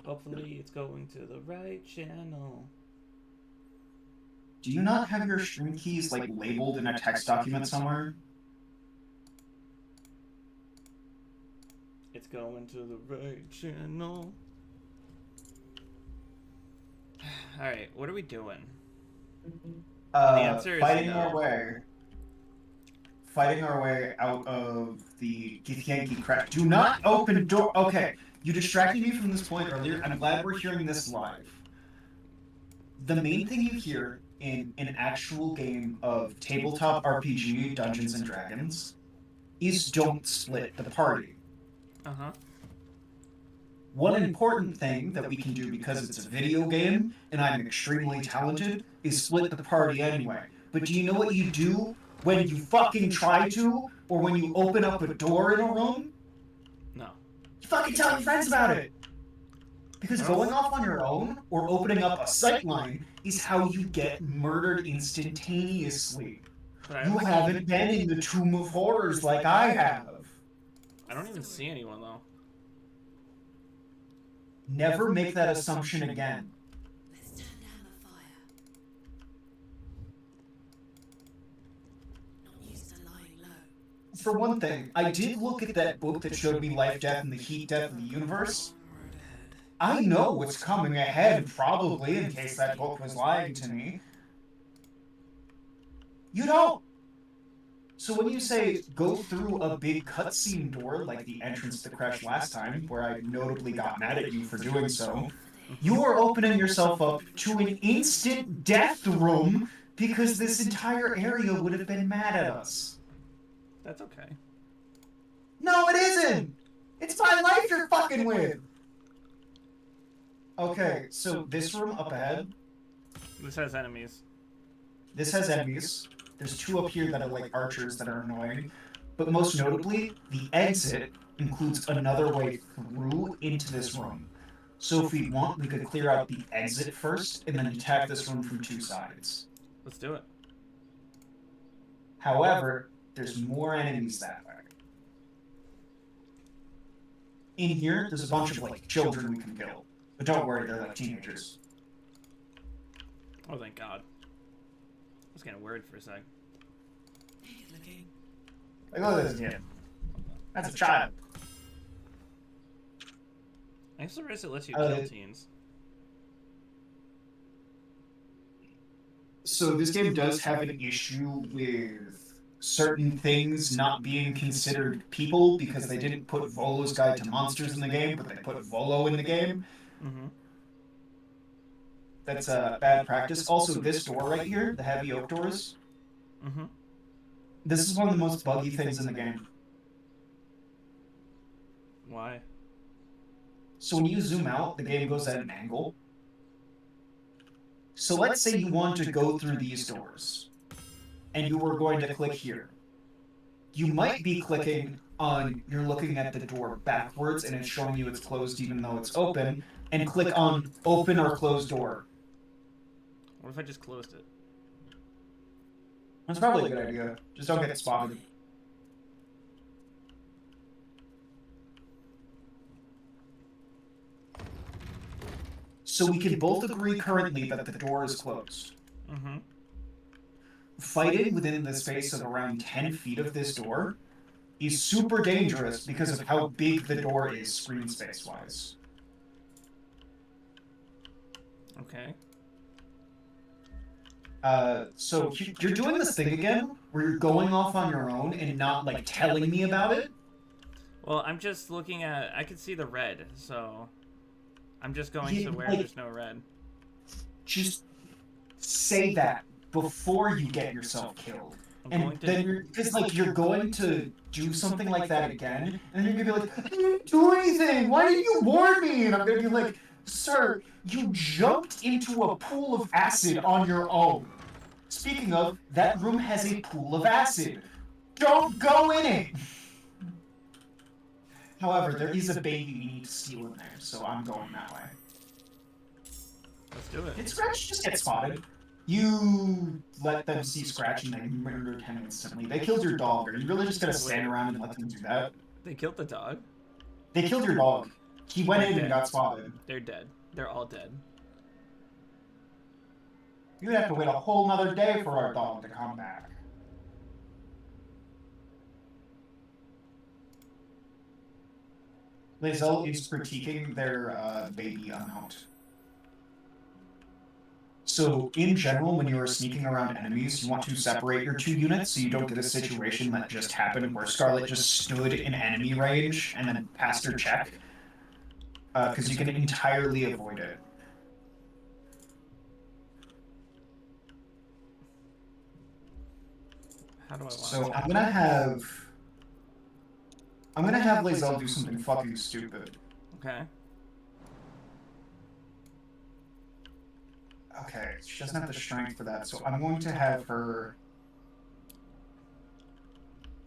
Hopefully it's going to the right channel. Do you not have your stream keys like labeled in a text document somewhere? It's going to the right channel. Alright, what are we doing? And the answer is Fighting our no. way. Fighting our way out of the Githyanki crack. Do not open door. Okay, you distracted me from this point earlier. I'm glad we're hearing this live. The main thing you hear in an actual game of tabletop RPG, Dungeons and Dragons, is don't split the party. Uh-huh. One important thing that we can do because it's a video game and I'm extremely talented is split the party anyway. But do you know what you do when you fucking try to, or when you open up a door in a room? No. You fucking tell your friends about it! Because going off on your own, or opening up a sightline, is how you get murdered instantaneously. You haven't been in the Tomb of Horrors like I have. I don't even see anyone, though. Never make that assumption again. Let's turn down the fire. Not used to lying low. For one thing, I did look at that book that showed me Life, Death, and the Heat Death of the Universe. I know what's coming ahead, probably, in case that book was lying to me. You don't. So when you say go through a big cutscene door, like the entrance to Crash last time, where I notably got mad at you for doing so, you are opening yourself up to an instant death room because this entire area would have been mad at us. That's okay. No, it isn't! It's my life you're fucking with! Okay, so this room up ahead. This has enemies. This has enemies. There's two up here that are like archers that are annoying. But most notably, the exit includes another way through into this room. So if we want, we could clear out the exit first and then attack this room from two sides. Let's do it. However, there's more enemies that way. In here, there's a bunch of like children we can kill. But don't worry, they're like teenagers. Oh, thank God. I was getting worried for a sec. Naked looking. Like, look at this kid. That's a child. I'm surprised it lets you kill teens. So this game does have an issue with certain things not being considered people because they didn't put Volo's Guide to Monsters in the game, but they put Volo in the game. Mm-hmm. That's a bad practice. Also, this door right here, the heavy oak doors, Mm-hmm. this is one of the most buggy things in the game. Why? So when you zoom out, the game goes at an angle. So let's say you want to go through these doors, and you were going to click here. You might be clicking on, you're looking at the door backwards, and it's showing you it's closed even though it's open, and click on open or close door. What if I just closed it? That's probably a good idea. Just don't get spotted. So we can both agree currently that the door is closed. Mm-hmm. Fighting within the space of around 10 feet of this door is super dangerous because of how big the door is screen space-wise. Okay. So you're doing this thing again, where you're going off on your own and not, like, telling me about it? Well, I'm just looking at... I can see the red, so... I'm just going to where there's no red. Just say that before you get yourself killed. And then you're... Because, like, you're going to do something like that again, and then you're going to be like, I didn't do anything! Why didn't you warn me? And I'm going to be like, sir, you jumped into a pool of acid on your own. Speaking of, that room has a pool of acid. Don't go in it! However, there is a baby we need to steal in there, so I'm going that way. Let's do it. Did Scratch just get spotted? You let them see Scratch and they murdered him instantly. They killed your dog. Are you really just gonna stand around and let them do that? They killed the dog? They killed your dog. He went They're in dead. and got spotted. They're dead. They're all dead. You'd have to wait a whole nother day for our dog to come back. Lizelle is critiquing their baby unhunt. So, in general, when you are sneaking around enemies, you want to separate your two units so you don't get a situation that just happened where Scarlet just stood in enemy range and then passed her check. Because you can entirely avoid it. How do I want So to I'm gonna have Lizelle do something fucking stupid. Okay. Okay, she doesn't have the strength for that, so I'm going to have her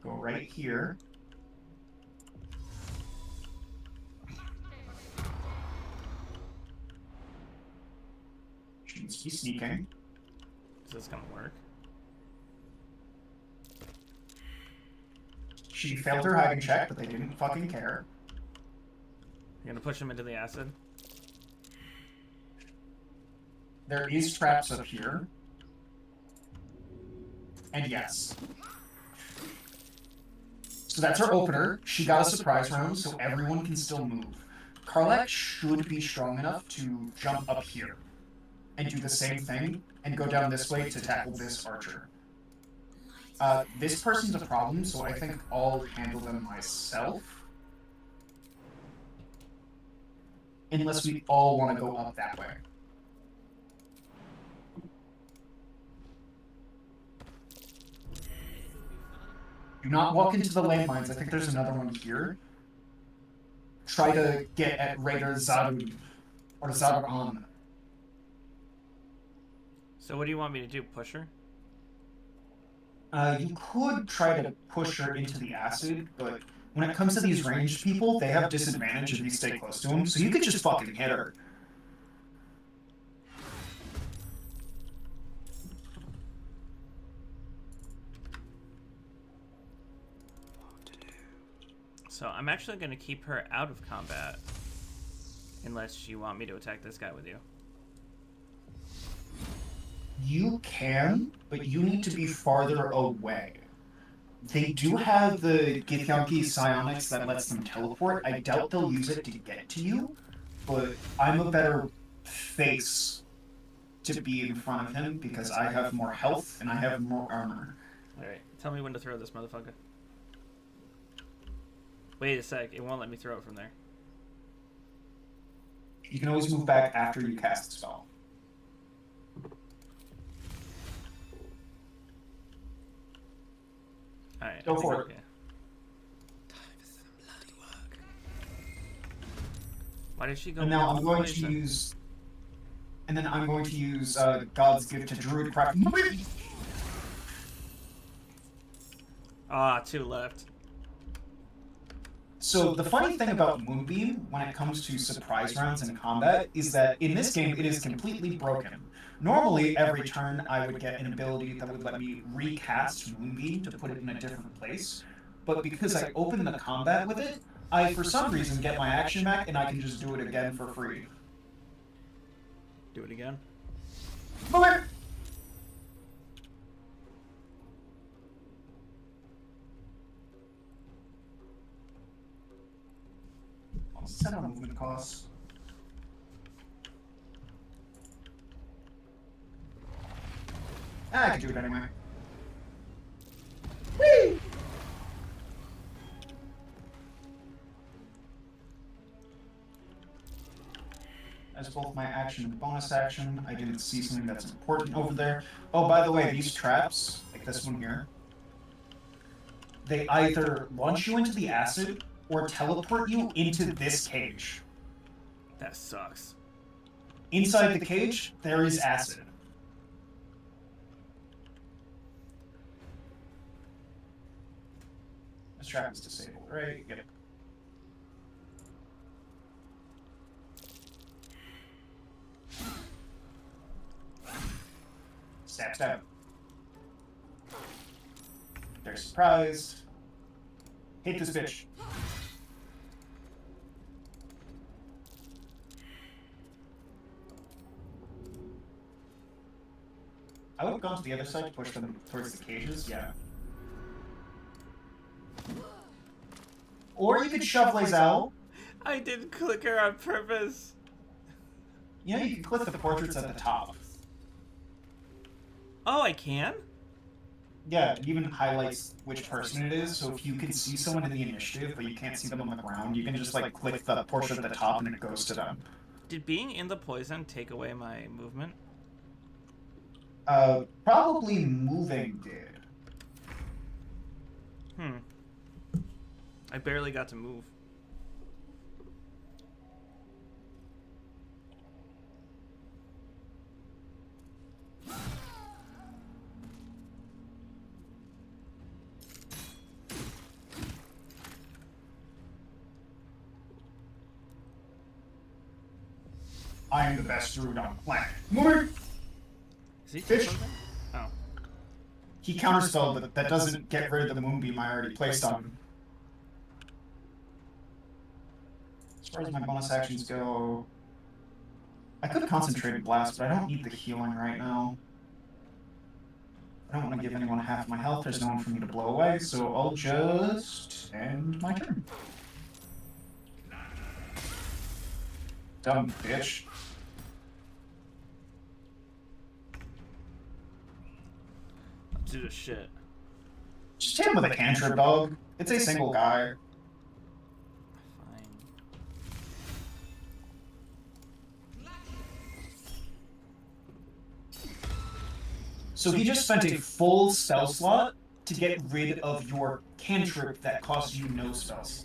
go right here. She needs to be sneaking. Is this gonna work? She failed her hiding check, but they didn't fucking care. You're gonna push him into the acid? There is traps up here. And yes. So that's her opener. She got a surprise round, so everyone can still move. Karlach should be strong enough to jump up here and do the same thing and go down this way to tackle this archer. This person's a problem, so I think I'll handle them myself. Unless we all want to go up that way. Do not walk into the landmines. I think there's another one here. Try to get at Raider Zarud or Zaruran. So what do you want me to do? Push her? You could try to push her into the acid, but when it comes to these ranged people, they have disadvantage if you stay close to them, so you could just fucking hit her. So I'm actually going to keep her out of combat. Unless you want me to attack this guy with you. You can, but you need to be farther away. They do have the Githyanki psionics that lets them teleport. I doubt they'll use it to get to you, but I'm a better face to be in front of him because I have more health and I have more armor. Alright, tell me when to throw this motherfucker. Wait a sec, it won't let me throw it from there. You can always move back after you cast the spell. Alright. Go for it. Okay. Why did she go? And now I'm going place to then? use... And then I'm going to use God's Gift to Druid Craft. Ah, two left. So the funny thing about Moonbeam, when it comes to surprise rounds in combat, is that in this game it is completely broken. Normally, every turn I would get an ability that would let me recast Moonbeam to put it in a different place. But because I open the combat with it, I for some reason get my action back and I can just do it again for free. Do it again. Okay. I'll set on movement costs. I can do it anyway. Whee! As both my action and bonus action, I didn't see something that's important over there. Oh, by the way, these traps, like this one here, they either launch you into the acid or teleport you into this cage. That sucks. Inside the cage, there is acid. This trap is disabled, right? Yep. Stab, stab. They're surprised. Hate this bitch. I would have gone to the other side to push them towards the cages, yeah. Or you could shove Lae'zel. I didn't click her on purpose. You know, you can click the portraits at the top. Oh, I can? Yeah, it even highlights which person it is, so if you can see someone in the initiative, but you can't see them on the ground, you can just, like, click the portrait at the top and it goes to them. Did being in the poison take away my movement? Probably moving did. I barely got to move. I am the best druid on the planet. Move! Is he Fish. something? Oh. He counterspelled, but that doesn't get rid of the moonbeam I already placed on him. As far as my bonus actions go, I could concentrate blast, but I don't need the healing right now. I don't want to give anyone half my health. There's no one for me to blow away, so I'll just end my turn. Dumb bitch. Do the shit. Just hit him with a cantrip, dog. It's a single guy. Fine. So he just spent a full spell slot to get rid of your cantrip that costs you no spells.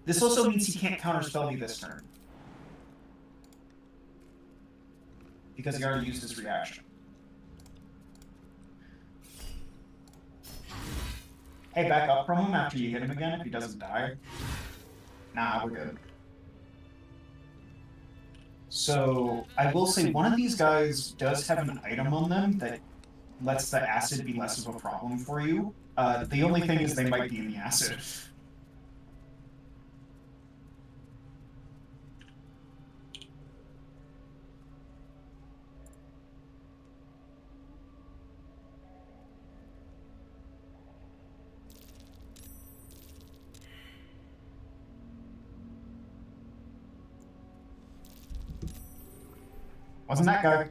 This also means he can't counterspell me this turn. Because he already used his reaction. Hey, back up from him after you hit him again if he doesn't die. Nah, we're good. So, I will say one of these guys does have an item on them that lets the acid be less of a problem for you. The only thing is they might be in the acid. Wasn't that guy?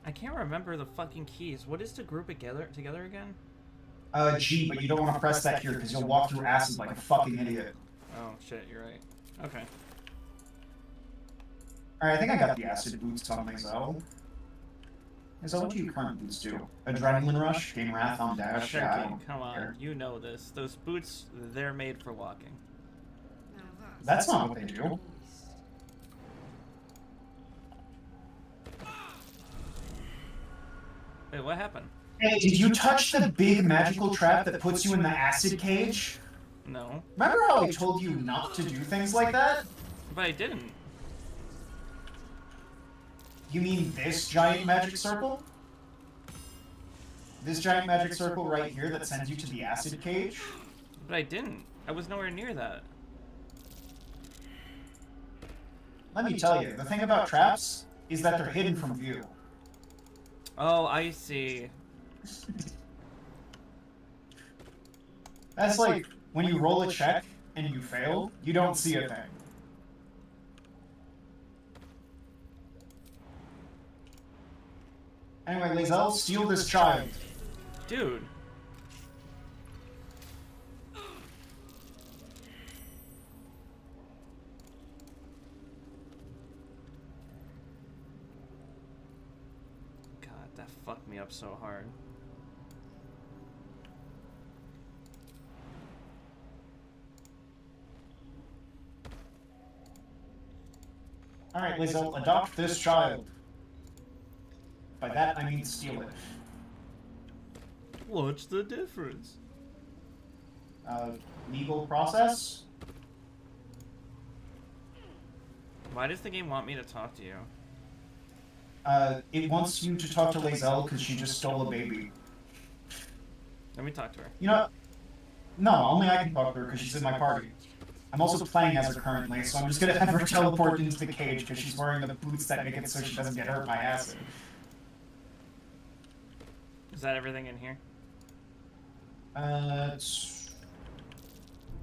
I can't remember the fucking keys. What is to group it together again? G, but you don't want to press that here because you'll walk through acid like a fucking idiot. Oh shit, you're right. Okay. Alright, I think I got the acid boots on Lae'zel. Lae'zel, what do your current boots do? Adrenaline rush, gain wrath on dash. Yeah, I Sharky, don't come on. care. You know this. Those boots, they're made for walking. That's not what they do. Wait, what happened? Hey, did you touch the big magical trap that puts you in the acid cage? No. Remember how I told you not to do things like that? But I didn't. You mean this giant magic circle? This giant magic circle right here that sends you to the acid cage? But I didn't. I was nowhere near that. Let me tell you, the thing about traps is that they're hidden from view. Oh, I see. That's like when you roll a check and you fail, you don't see a thing. Anyway, Lae'zel, steal this child. Dude. God, that fucked me up so hard. Alright, Lae'zel, adopt this child. By that, I mean steal it. What's the difference? Legal process? Why does the game want me to talk to you? It wants you to talk to Lae'zel because she just stole a baby. Let me talk to her. You know, no, only I can talk to her because she's in my party. I'm also playing as her currently, so I'm just gonna have her teleport into the cage because she's wearing the boots that make it so she doesn't get hurt by acid. Is that everything in here?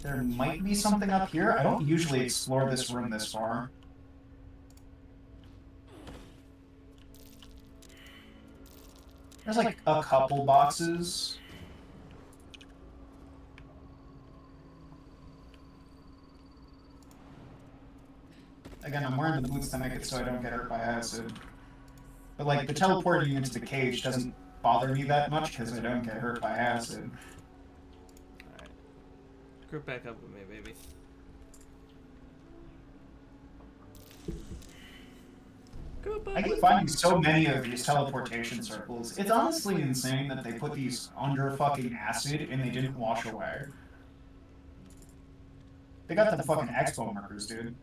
There might be something up here. I don't usually explore this room this far. There's like a couple boxes. Again, I'm wearing the boots to make it so I don't get hurt by acid. But like, the teleporting into the cage doesn't bother me that much because I don't get hurt by acid. Alright. Group back up with me, baby. I keep finding so many of these teleportation circles. It's honestly insane that they put these under fucking acid and they didn't wash away. They got the fucking expo markers, dude.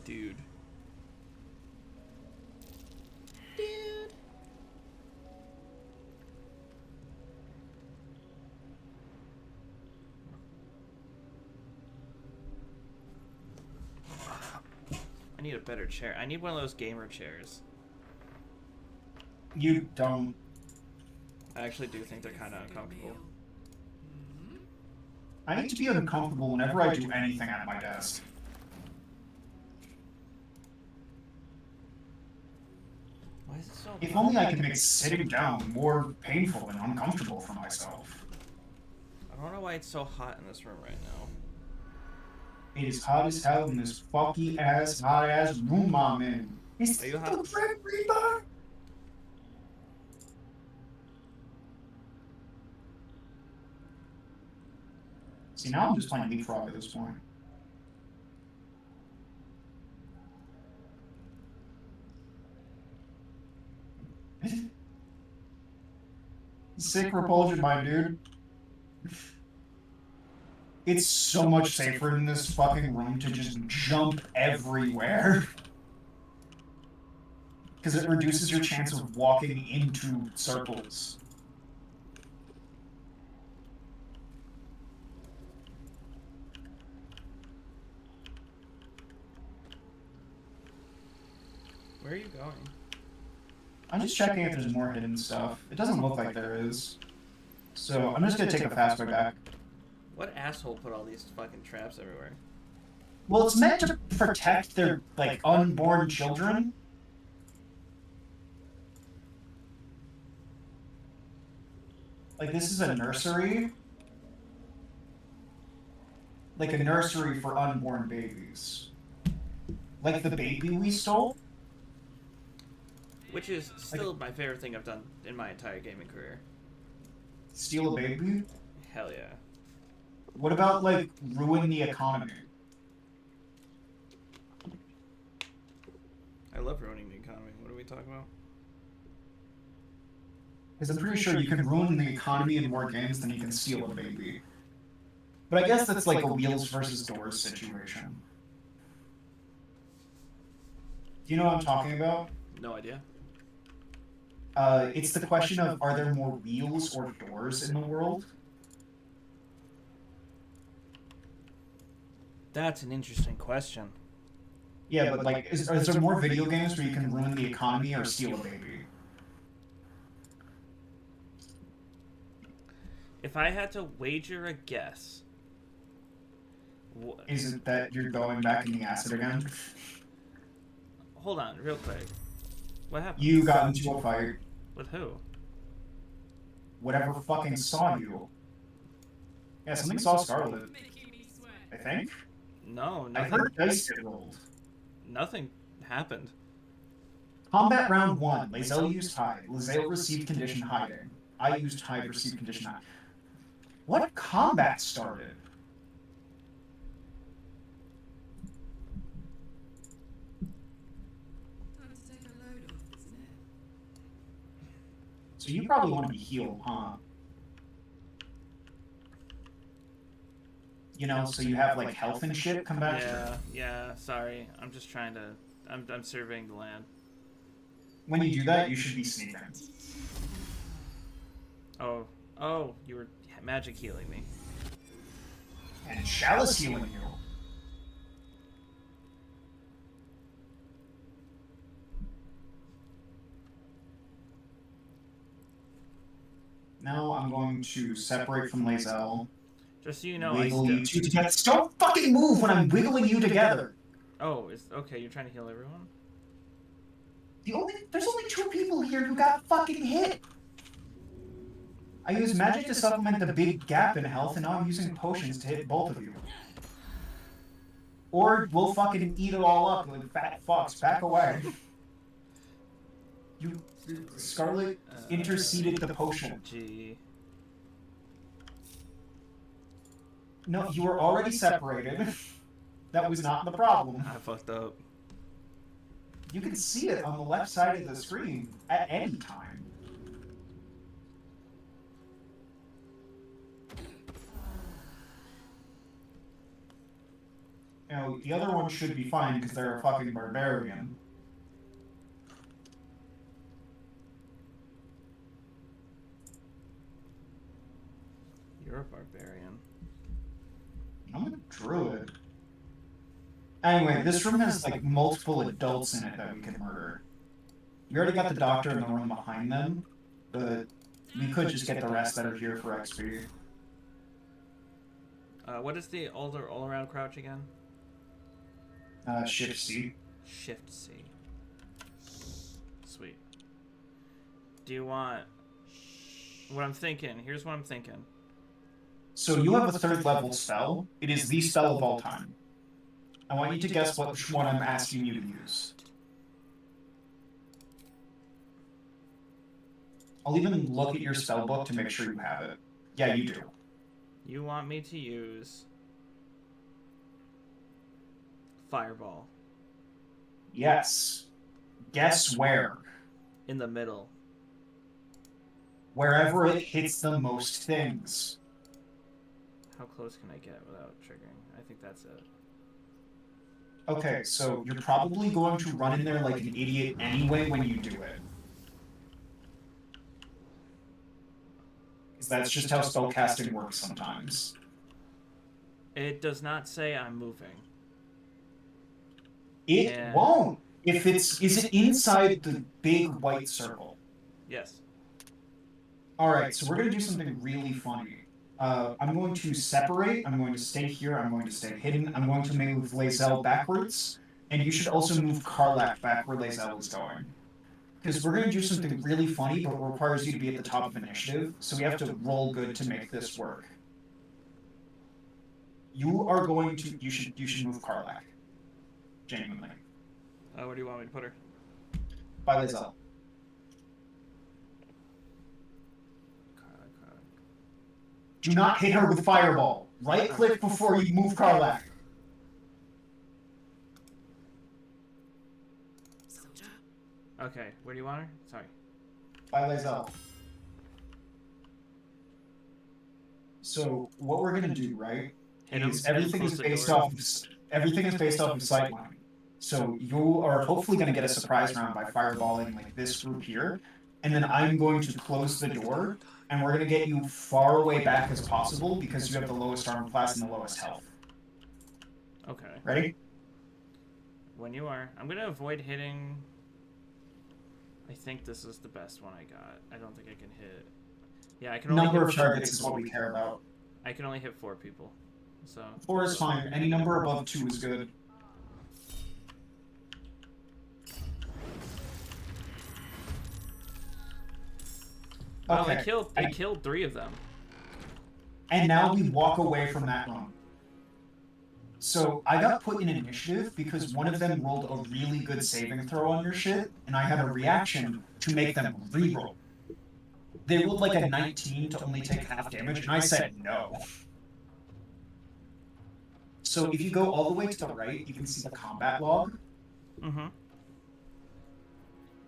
Dude. I need a better chair. I need one of those gamer chairs. You don't. I actually do think they're kind of uncomfortable. I need to be uncomfortable whenever I do anything at my desk. Why is it so If only I could make sitting down more painful and uncomfortable for myself. I don't know why it's so hot in this room right now. It is hot as hell in this fucky ass, hot ass room I'm in. Is Are you this hot? the Grim Reaper? See, now I'm just playing leapfrog at this point. Sick repulsion, my dude. It's so much safer in this fucking room to just jump everywhere. Because it reduces your chance of walking into circles. Where are you going? I'm just checking if there's more hidden stuff. It doesn't look like there is. So I'm just gonna take a fast way back. What asshole put all these fucking traps everywhere? Well, it's meant to protect their, like, unborn children. Like, this is a nursery. Like a nursery for unborn babies. Like the baby we stole. Which is still my favorite thing I've done in my entire gaming career. Steal a baby? Hell yeah. What about, like, ruin the economy? I love ruining the economy. What are we talking about? Because I'm pretty sure you can ruin the economy in more games than you can steal a baby. But I guess that's like a wheels versus doors situation. Do you know what I'm talking about? No idea. It's the question of, are there more wheels or doors in the world? That's an interesting question. Yeah, but like, is there more video games where you can ruin the economy or steal a baby? If I had to wager a guess... Is it that you're going back in the acid again? Hold on, real quick. What happened? You got into a fight. With who? Whatever fucking saw you. Yeah, something saw Scarlet, Making me sweat. I think. No, I nothing. heard dice get rolled. Nothing happened. Combat round 1. Lae'zel used hide. Lae'zel received condition hiding. I used hide, received condition hide. What combat started? Time to take a load off, isn't it? So you probably want to be healed, huh? You know, so you have like health and shit come back. Yeah, sorry. I'm just trying to... I'm surveying the land. When you do that, you should be sneaking. Oh, you were magic healing me. And Chalice healing you. Now I'm going to separate from Lae'zel. Just so you know, Wiggle you two together. Don't fucking move when I'm wiggling you together! Oh, it's okay, you're trying to heal everyone? There's only 2 people here who got fucking hit! I used magic to supplement the big gap in health, and now I'm using potions to hit both of you. Or we'll fucking eat it all up like fat fucks. Back away. You... Scarlet interceded the potion. Gee. No, you were already separated. That was not the problem. I fucked up. You can see it on the left side of the screen at any time. You know, the other one should be fine because they're a fucking barbarian. You're a barbarian. I'm a druid. Anyway, this room has like multiple adults in it that we can murder. We already got the doctor in the room behind them, but we could just get the rest that are here for XP. What is the all-around crouch again? Shift C. Shift C. Sweet. Do you want... What I'm thinking, here's what I'm thinking. So you have a 3rd level spell. It is the spell of all time. I want you to guess which one I'm asking you to use. I'll even look at your spell book to make sure you have it. Yeah, you do. You want me to use... Fireball. Yes. Guess where? In the middle. Wherever it hits the most things. How close can I get without triggering? I think that's it. Okay, so you're probably going to run in there like an idiot anyway when you do it. Because that's just how spellcasting works sometimes. It does not say I'm moving. It won't. If it's... Is it inside the big white circle? Yes. Alright, so we're going to do something really funny. I'm going to separate, I'm going to stay here, I'm going to stay hidden, I'm going to move Lae'zel backwards, and you should also move Karlach back where Lae'zel is going. Because we're going to do something really funny, but it requires you to be at the top of initiative, so we have to roll good to make this work. You are going to... You should move Karlach. Genuinely. Where do you want me to put her? By Lae'zel. Do not hit her with Fireball. Right-click before you move Karlach. Soldier. Okay, where do you want her? Sorry. By Lae'zel. So what we're gonna do, right? Is everything is based off of sightline. So you are hopefully gonna get a surprise round by fireballing like this group here, and then I'm going to close the door, and we're gonna get you far away back as possible because you have the lowest armor class and the lowest health. Okay. Ready? When you are. I'm gonna avoid hitting... I think this is the best one I got. I don't think I can hit... Yeah, I can only Number hit of targets is what we care about. I can only hit 4 people. So 4 is fine. Any number above 2 is good. Well, Okay. I killed 3 of them. And now we walk away from that room. So I got put in initiative because one of them rolled a really good saving throw on your shit, and I had a reaction to make them reroll. They rolled like a 19 to only take half damage, and I said no. So if you go all the way to the right, you can see the combat log. Mm-hmm.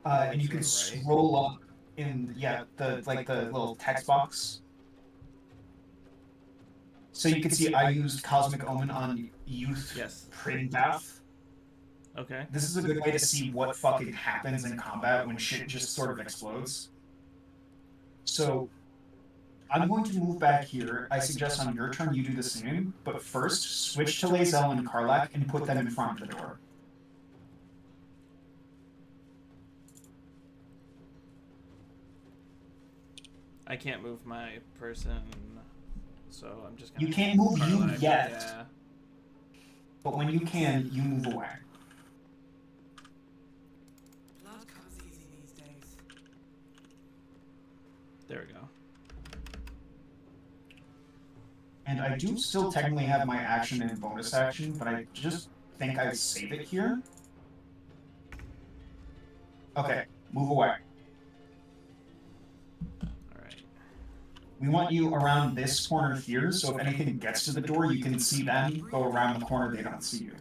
And you can scroll up in the little text box. So you can see I used Cosmic Omen on Youth Prindath. Okay. This is a good way to see what fucking happens in combat when shit just sort of explodes. So I'm going to move back here. I suggest on your turn you do the same, but first switch to Lae'zel and Karlach and put them in front of the door. I can't move my person, so I'm just gonna. You can't move you Karlach. yet. Yeah. But when you can, you move away. Blood comes easy these days. There we go. And I do still technically have my action and bonus action, but I just think I'd save it here. Okay, move away. Alright. We want you around this corner here, so if anything gets to the door, you can see them go around the corner, they don't see you.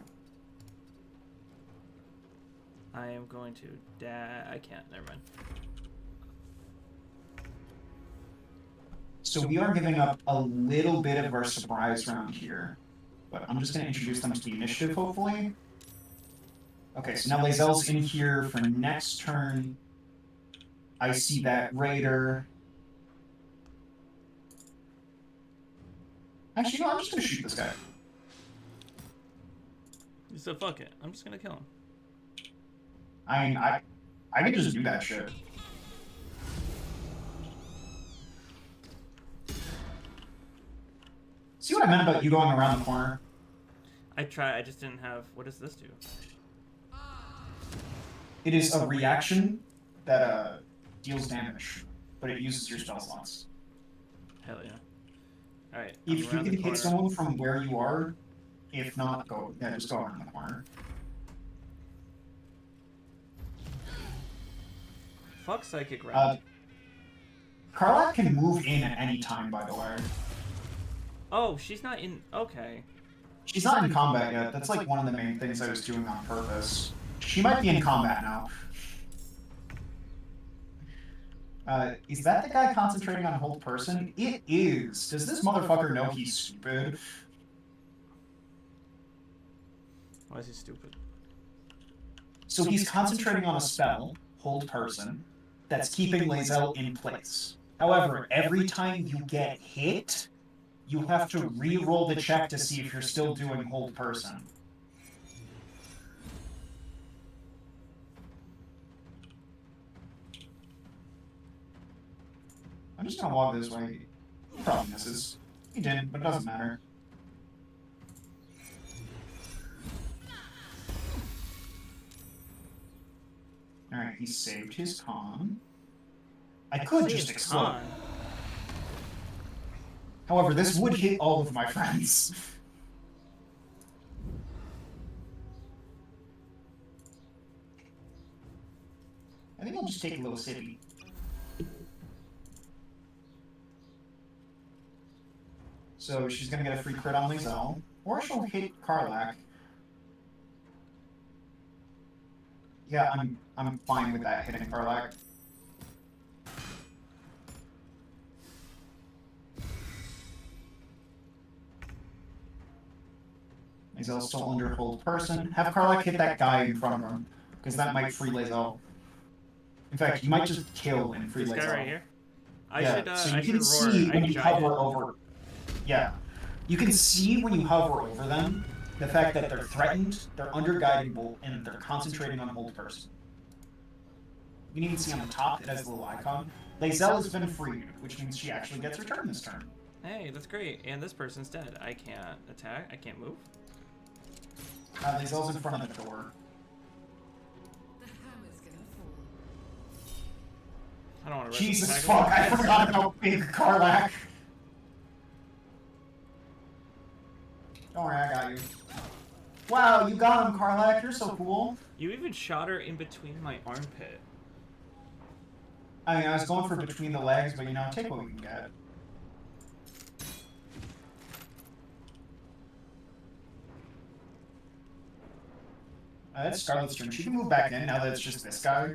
I am going to I can't, never mind. So we are giving up a little bit of our surprise round here. But I'm just going to introduce them to the initiative, hopefully. Okay, so now Lae'zel's in here for next turn. I see that Raider. Actually, no, I'm just going to shoot this guy. He said, fuck it. I'm just gonna kill him. I mean, I can just do that shit. See what I meant about you going around the corner? I just didn't have... What does this do? It is a reaction that deals damage, but it uses your spell slots. Hell yeah. Alright. If you can hit someone from where you are, if not, just go around the corner. Fuck Psychic Round. Karlach can move in at any time, by the way. Oh, she's not in... Okay. She's not in combat yet. That's like one of the main things I was doing on purpose. She might be in combat now. Is that the guy concentrating on hold person? It is. Does this motherfucker know he's stupid? Why is he stupid? So he's concentrating on a spell, hold person, that's keeping Lae'zel in place. However, every time you get hit, you have to re-roll the check to see if you're still doing hold person. I'm just gonna walk this way. He probably misses. He didn't, but it doesn't matter. Alright, he saved his con. I could just explode. However, this would hit all of my friends. I think I'll just take a little sippy. So she's gonna get a free crit on Lae'zel, or she'll hit Karlach. Yeah, I'm fine with that hitting Karlach. Lae'zel's still under hold person. Have Karlach hit that guy in front of him, because that might free Lae'zel. In fact, you might just kill and free Lae'zel. This guy right here? So you can see when you hover over... Yeah. You can see when you hover over them, the fact that they're threatened, they're under guiding bolt, and they're concentrating on hold person. You can even see on the top, it has a little icon. Lae'zel has been freed, which means she actually gets her turn this turn. Hey, that's great. And this person's dead. I can't attack. I can't move. Lae'zel's in front of the door. The hammer's gonna fall. I don't want to Jesus fuck, I forgot about big Karlach. Don't worry, I got you. Wow, you got him, Karlach. You're so cool. You even shot her in between my armpit. I mean, I was going for between the legs, but you know, take what we can get. That's Scarlet's turn. She can move back in now that it's just this guy.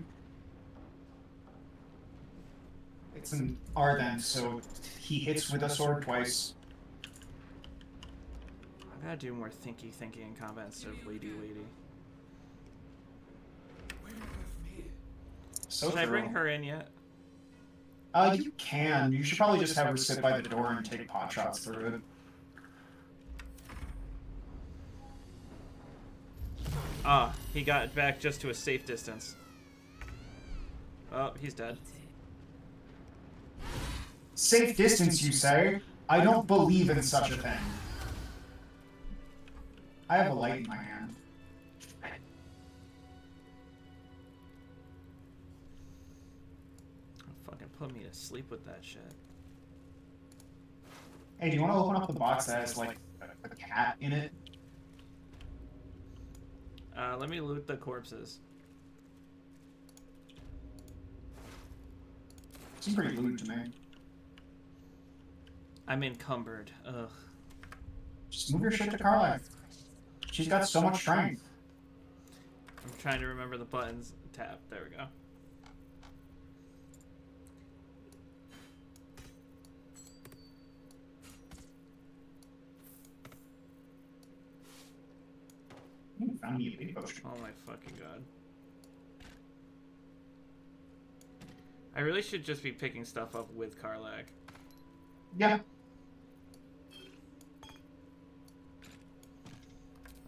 It's an Ardent, so he hits with a sword twice. I gotta do more thinky in combat instead of lady. Where do I go from here? So Should I bring her in yet? You can. You should probably just have her sit by the door and take pot shots through it. Ah, he got back just to a safe distance. Oh, he's dead. Safe distance, you say? I don't believe in such a thing. I have a light in my hand. Fucking put me to sleep with that shit. Hey, do you want to open up the box that has, like, a cat in it? Let me loot the corpses. Seems pretty lewd to me. I'm encumbered. Ugh. Just move your shit to Carla. She's got so much strength. I'm trying to remember the buttons. Tab. There we go. Found me a big potion. Oh my fucking god. I really should just be picking stuff up with Karlak. Yeah.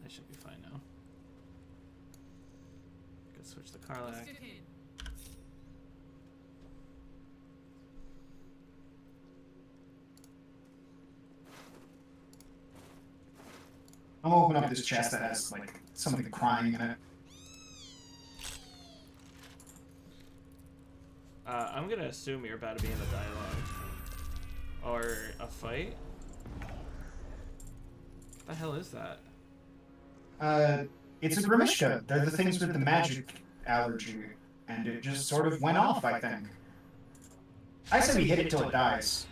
I should be fine now. Could switch to Karlak. Skip in. I'm gonna open up this chest that has, like, something crying in it. I'm gonna assume you're about to be in a dialogue. Or a fight? What the hell is that? It's a Grimishka. They're the things with the magic allergy. And it just sort of went off, I think. I say we hit it till it dies.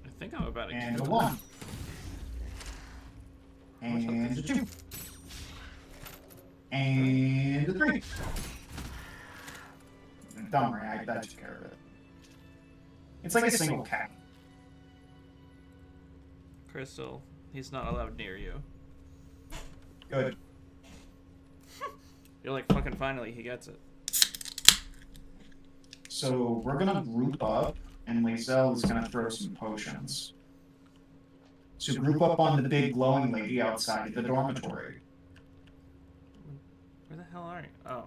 I think I'm about to And a kill it. 1. And a 2. And a 3. Don't worry, I took care of it. It's like a single cat. Crystal, he's not allowed near you. Good. You're like, fucking finally, he gets it. So we're gonna group up, and Lae'zel is gonna throw some potions. So group up on the big glowing lady outside the dormitory. Where the hell are you? Oh.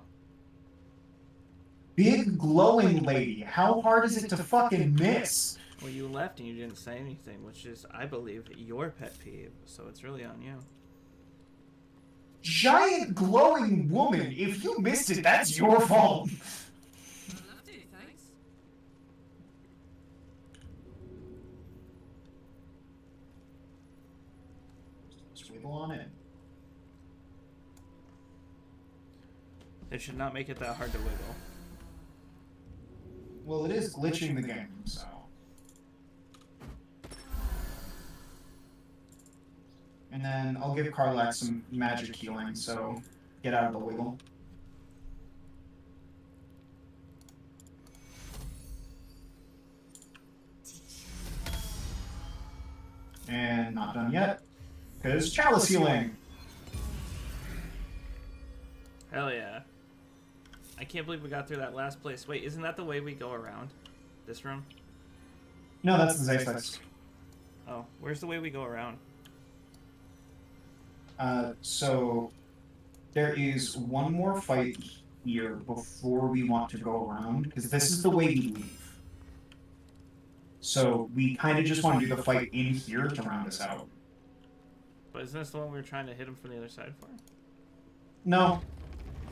Big glowing lady. How hard is it to fucking miss? Well, you left and you didn't say anything, which is, I believe, your pet peeve. So it's really on you. Giant glowing woman. If you missed it, that's your fault. I'd love to, thanks. Just wiggle on it. They should not make it that hard to wiggle. Well, it is glitching the game, so. And then I'll give Karlak some magic healing, so get out of the wiggle. And not done yet, because chalice healing. Hell yeah. I can't believe we got through that last place. Wait, isn't that the way we go around? This room? No, that's the Zayflex. Oh, where's the way we go around? So there is one more fight here before we want to go around, because this is the way we leave. So we kind of just want to do the fight in here to round us out. But isn't this the one we were trying to hit him from the other side for? No.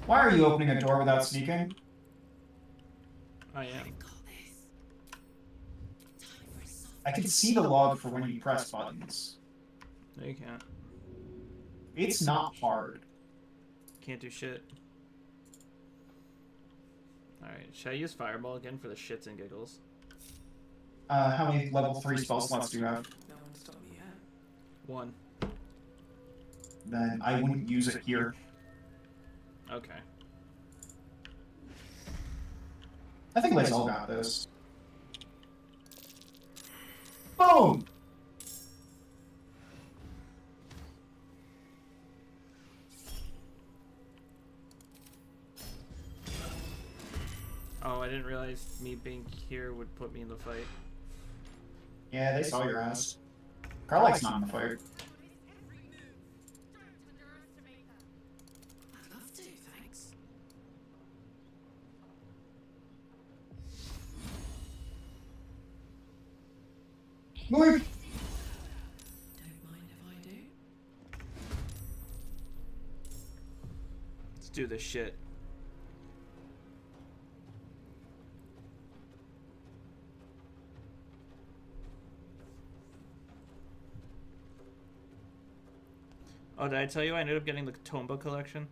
Why are you opening a door without sneaking? I am. I can see the log for when you press buttons. No, you can't. It's not hard. Can't do shit. Alright, should I use Fireball again for the shits and giggles? How many level 3 spell slots do you have? No one stopped me yet. 1. Then I wouldn't use it here. Okay. I think Lae'zel got this. Boom! Oh, I didn't realize me being here would put me in the fight. Yeah, they saw your ass. Carlike's not in the fight. I'd love to, thanks. Move! Don't mind if I do. Let's do this shit. Oh, did I tell you I ended up getting the Tomba collection?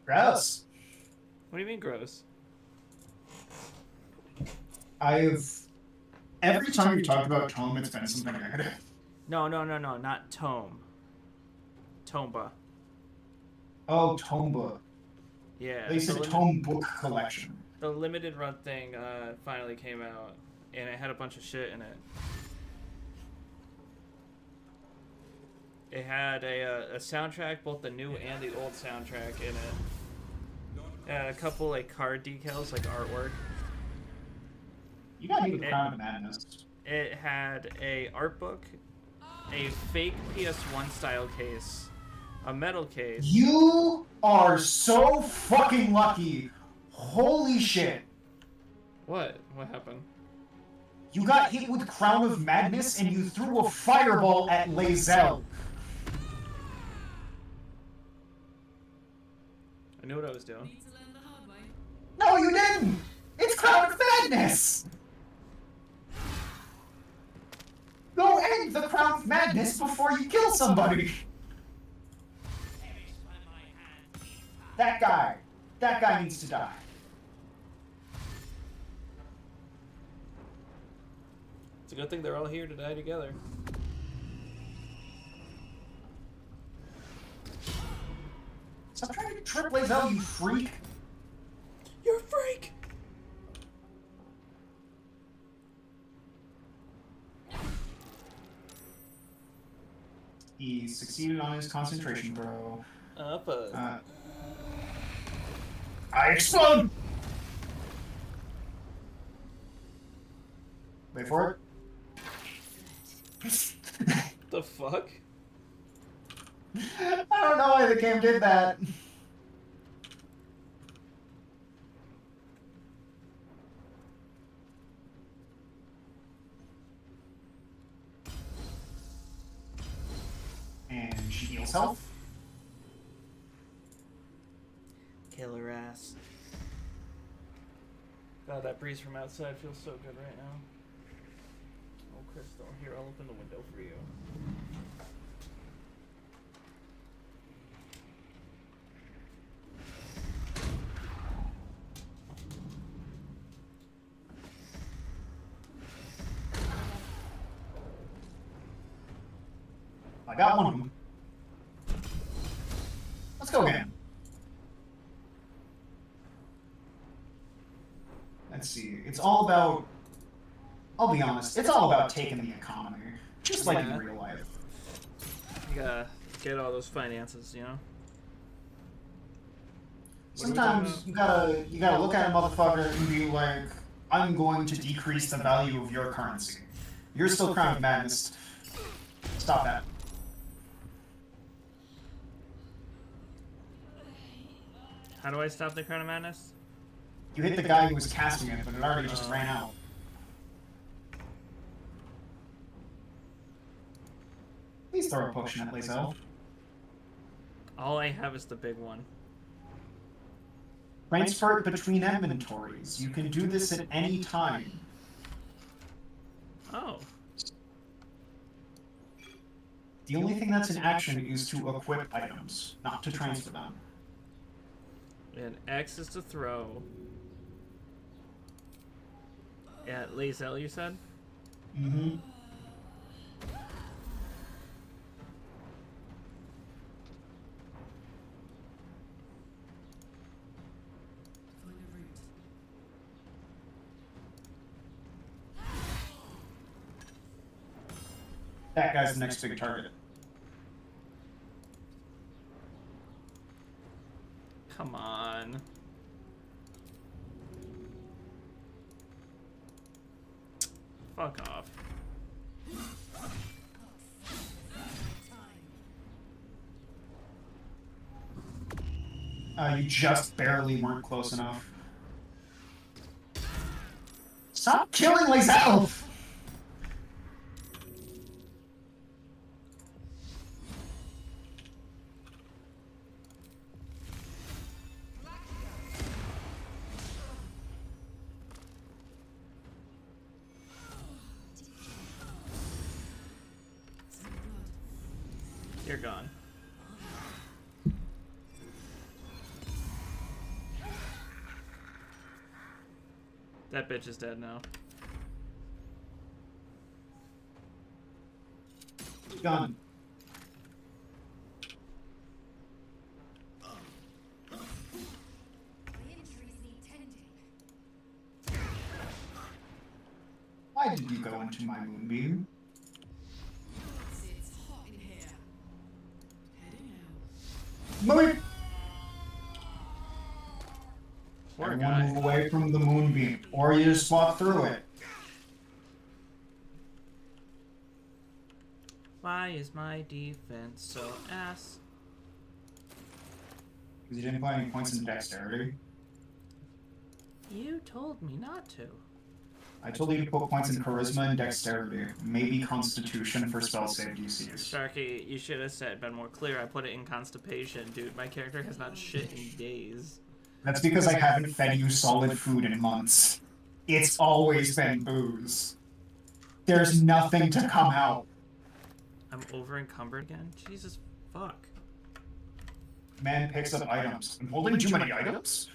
Gross. What do you mean gross? Every time you talked about Tome, it's been something negative. No, not Tome. Tomba. Oh, Tomba. Yeah. They said Tome Book Collection. The limited run thing finally came out, and it had a bunch of shit in it. It had a soundtrack, both the new and the old soundtrack in it. It had a couple like card decals, like artwork. You gotta do the Crown of Madness. It had a art book, a fake PS1 style case, a metal case. You are so fucking lucky. Holy shit. What? What happened? You got hit with Crown of Madness and you threw a fireball at Lae'zel. I knew what I was doing. Need to learn the hard way. No, you didn't! It's Crown of Madness! Go end the Crown of Madness before you kill somebody! That guy needs to die. It's a good thing they're all here to die together. Stop trying to trip Lae'zel, you freak! You're a freak! He succeeded on his concentration, bro. I explode! Wait for it. The fuck? I don't know why the game did that. And she heals health. Killer ass. God, that breeze from outside feels so good right now. Oh, Crystal, here, I'll open the window for you. I got one of them. Let's go again. Let's see. It's all about... I'll be honest. It's all about taking the economy. Just like in real life. You gotta get all those finances, you know? Sometimes you gotta look at a motherfucker and be like, I'm going to decrease the value of your currency. You're still Crown of Madness. Stop that. How do I stop the Crown of Madness? You hit the guy who was casting it, but it already just ran out. Please throw a potion at Lae'zel. All I have is the big one. Transfer it between inventories. You can do this at any time. Oh. The only thing that's in action is to equip items, not to transfer them. And X is to throw. At Lae'zel, you said? Mm-hmm. Find a route. That guy's the next big target. Come on. Fuck off. You just barely weren't close enough. Stop killing Lazelf! You're gone. That bitch is dead now. Done. My injuries need tending. Why did you go into my moonbeam? It's hot in here. Heading out. Move! Poor Everyone guy. move away from the moonbeam, or you just walk through it. Why is my defense so ass? Because you didn't put any points in dexterity. You told me not to. I told you to put points in charisma and dexterity. Maybe constitution for spell save DCs. Sharky, you should have said, been more clear. I put it in constipation, dude. My character has not shit in days. That's because I haven't fed you solid food in months. It's always been booze. There's nothing to come out. I'm over encumbered again? Jesus fuck. Man picks up items. I'm holding too many items?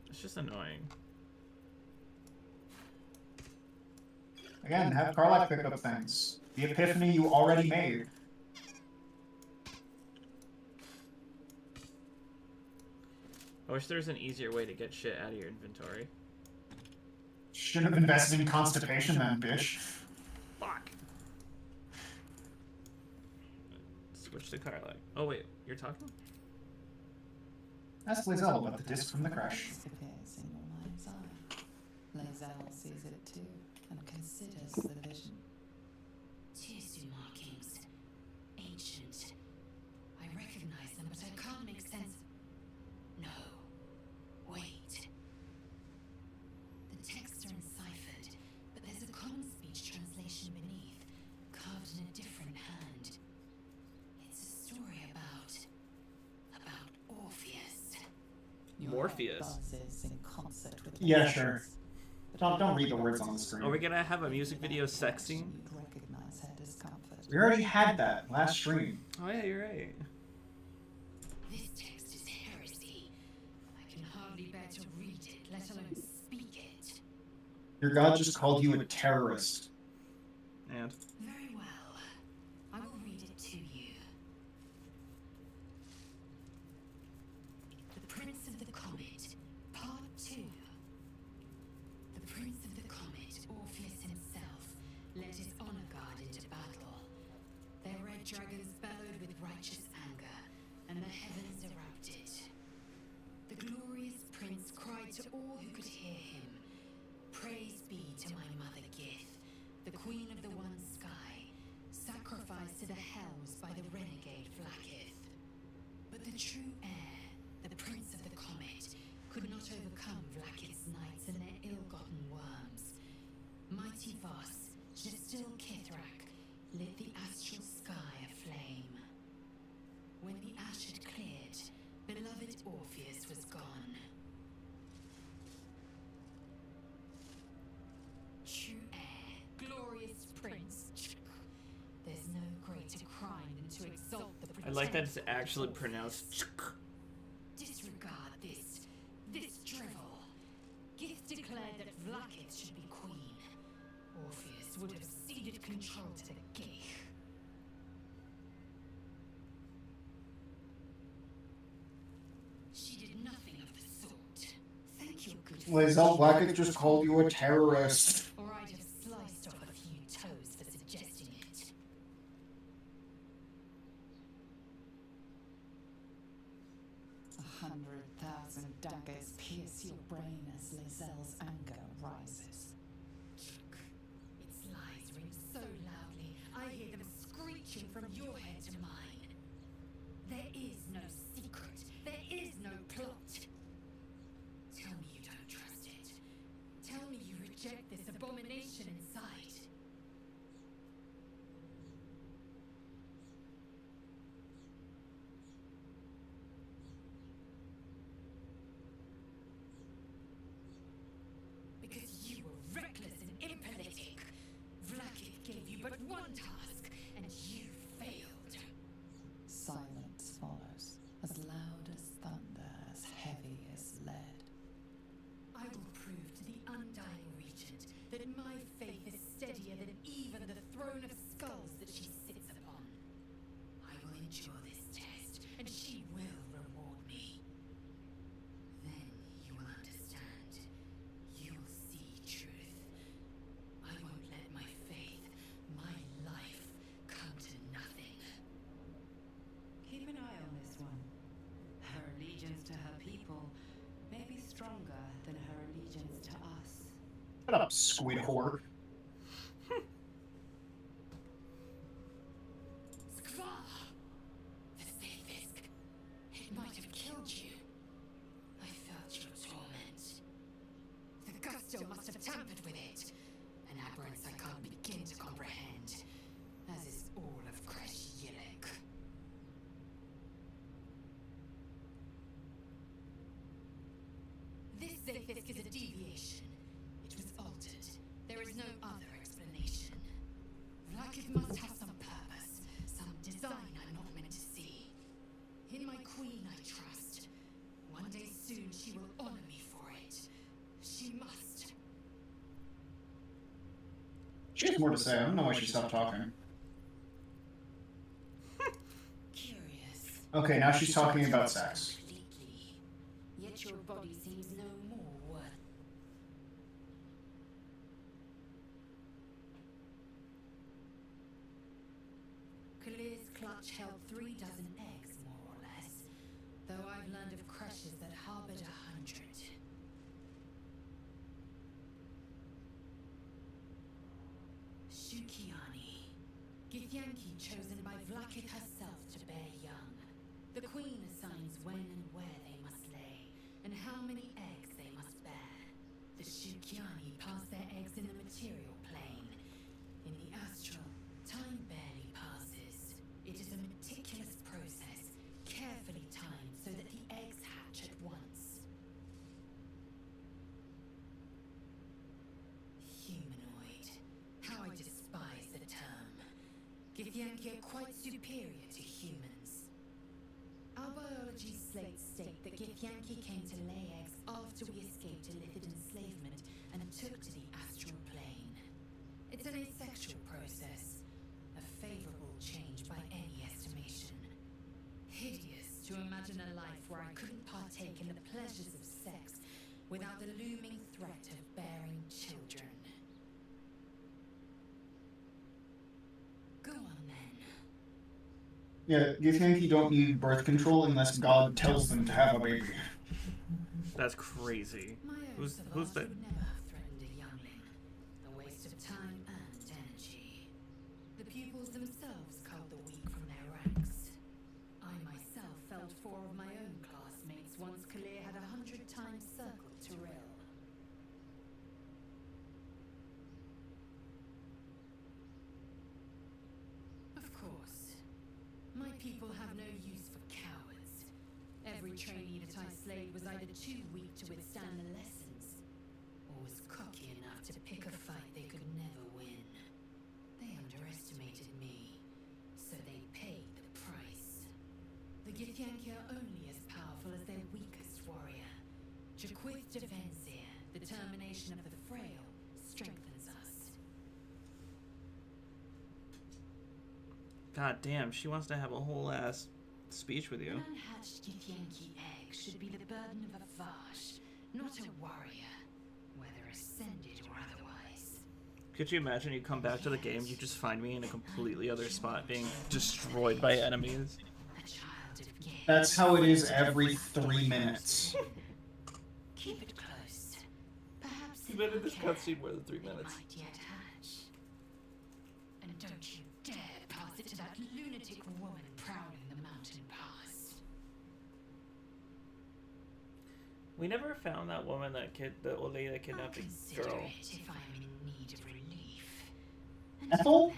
It's just annoying. Again, have Karlach pick up things. The epiphany you already made. I wish there was an easier way to get shit out of your inventory. Should have invested in constipation then, bitch. Fuck. Switch to Karlach. Oh wait, you're talking? Ask Lae'zel about the disc from the crash. Disappears in your mind's eye. Lae'zel sees it too and considers the vision. Tissue markings. Ancient. I recognize them, but I can't make sense. No. Wait. The texts are enciphered, but there's a common speech translation beneath, carved in a different hand. It's a story about Orpheus. Your Morpheus. head buzzes in concert with Yeah, Lae'zel's. sure. Don't read the words on the screen. Are we gonna have a music video sex scene? You'd recognize her discomfort. We already had that last stream. Oh yeah, you're right. This text is heresy. I can hardly bear to read it, let alone speak it. Your god just called you a terrorist. And Very well. I will read it to you. The Prince of the Comet, Part 2. The Prince of the Comet, Orpheus himself, led his honor guard into battle. Their red dragons bellowed with righteous anger, and the heavens erupted. The glorious prince cried to all who could hear him, "Praise be to my mother Gith, the queen of the one sky, sacrificed to the hells by the renegade Vlaakith." But the true heir, the Prince of the Comet, could not overcome Vlaakith's knights and their ill-gotten worms. Mighty Voss, Gestil Kithrak, lit the astral sky aflame. When the ash had cleared, beloved Orpheus was gone. True heir, glorious prince. There's no greater crime than to exalt the I like that it's pretense of actually Orpheus. pronounced. Disregard this drivel. Gith declared that Vlaakith should be queen. Orpheus would have ceded control to the Gith. She did nothing of the sort. Thank your good Lae'zel Blackett just called you a terrorist. or I'd have sliced off a few toes for suggesting it. 100,000 daggers pierce your brain as Lae'zel's anger rises. It's stronger than her allegiance to us. Shut up, squid whore. Skvar! The Safefisk. It might have killed you. I felt your torment. The Gusto must have tampered with it. An aberrance I can't begin to comprehend. As is all of Kresh Yillik. This Safefisk is a deviation. It was altered. There is no other explanation. Vlakith must have some purpose, some design I'm not meant to see. In my queen I trust. One day soon she will honor me for it. She must. She has more to say. I don't know why she stopped talking. Curious. Okay, now she's talking about sex. Completely. Yet your body seems no more worth. Kalir's clutch held 3 dozen eggs, more or less. Though I've learned of crushes that harbored 100. Shukiani. Githyanki chosen by Vlakith herself to bear young. The queen assigns when and where they must lay, and how many eggs they must bear. The Shukiani pass their eggs in the material plane. In the astral, time barely passes. It is a meticulous process, carefully timed so that the eggs hatch at once. Humanoid. How I despise the term. Githyanki are quite superior to humans. Our biology slates state that Githyanki came to lay eggs after we escaped illicit enslavement and took to the astral plane. It's an asexual process, a favorable change by any estimation. Hideous to imagine a life where I couldn't partake in the pleasures of sex without the looming threat of bearing children. Go on then. Yeah, Githyanki don't need birth control unless God tells them to have a baby. That's crazy. My own Who's savant that? would never have threatened a youngling. A waste of time and energy. The pupils themselves culled the weak from their ranks. I myself felled 4 of my own classmates once Kalir had 100 times circled Tyrell. Of course. My people have no use for cowards. Every trainee that I slayed was either too weak to withstand the lessons, or was cocky enough to pick a fight they could never win. They underestimated me, so they paid the price. The Githyanki are only as powerful as their weakest warrior. Jaquith defends here. The determination of the frail strengthens us. God damn, she wants to have a whole ass speech with you. An unhatched Githyanki egg should be the burden of a Vash, not a warrior, whether ascended or otherwise. Could you imagine you come back to the game, you just find me in a completely other spot being destroyed by enemies? A child of Gith. That's how it is every 3 minutes. Keep it close. Perhaps You've in been in our this care, cutscene more than 3 it minutes. might yet hatch. And don't you dare pass it to that lunatic woman prowling the mountain pass. We never found that woman, the old lady that I'll kidnapped the consider girl. it if I'm in need of relief. Ethel? Until then,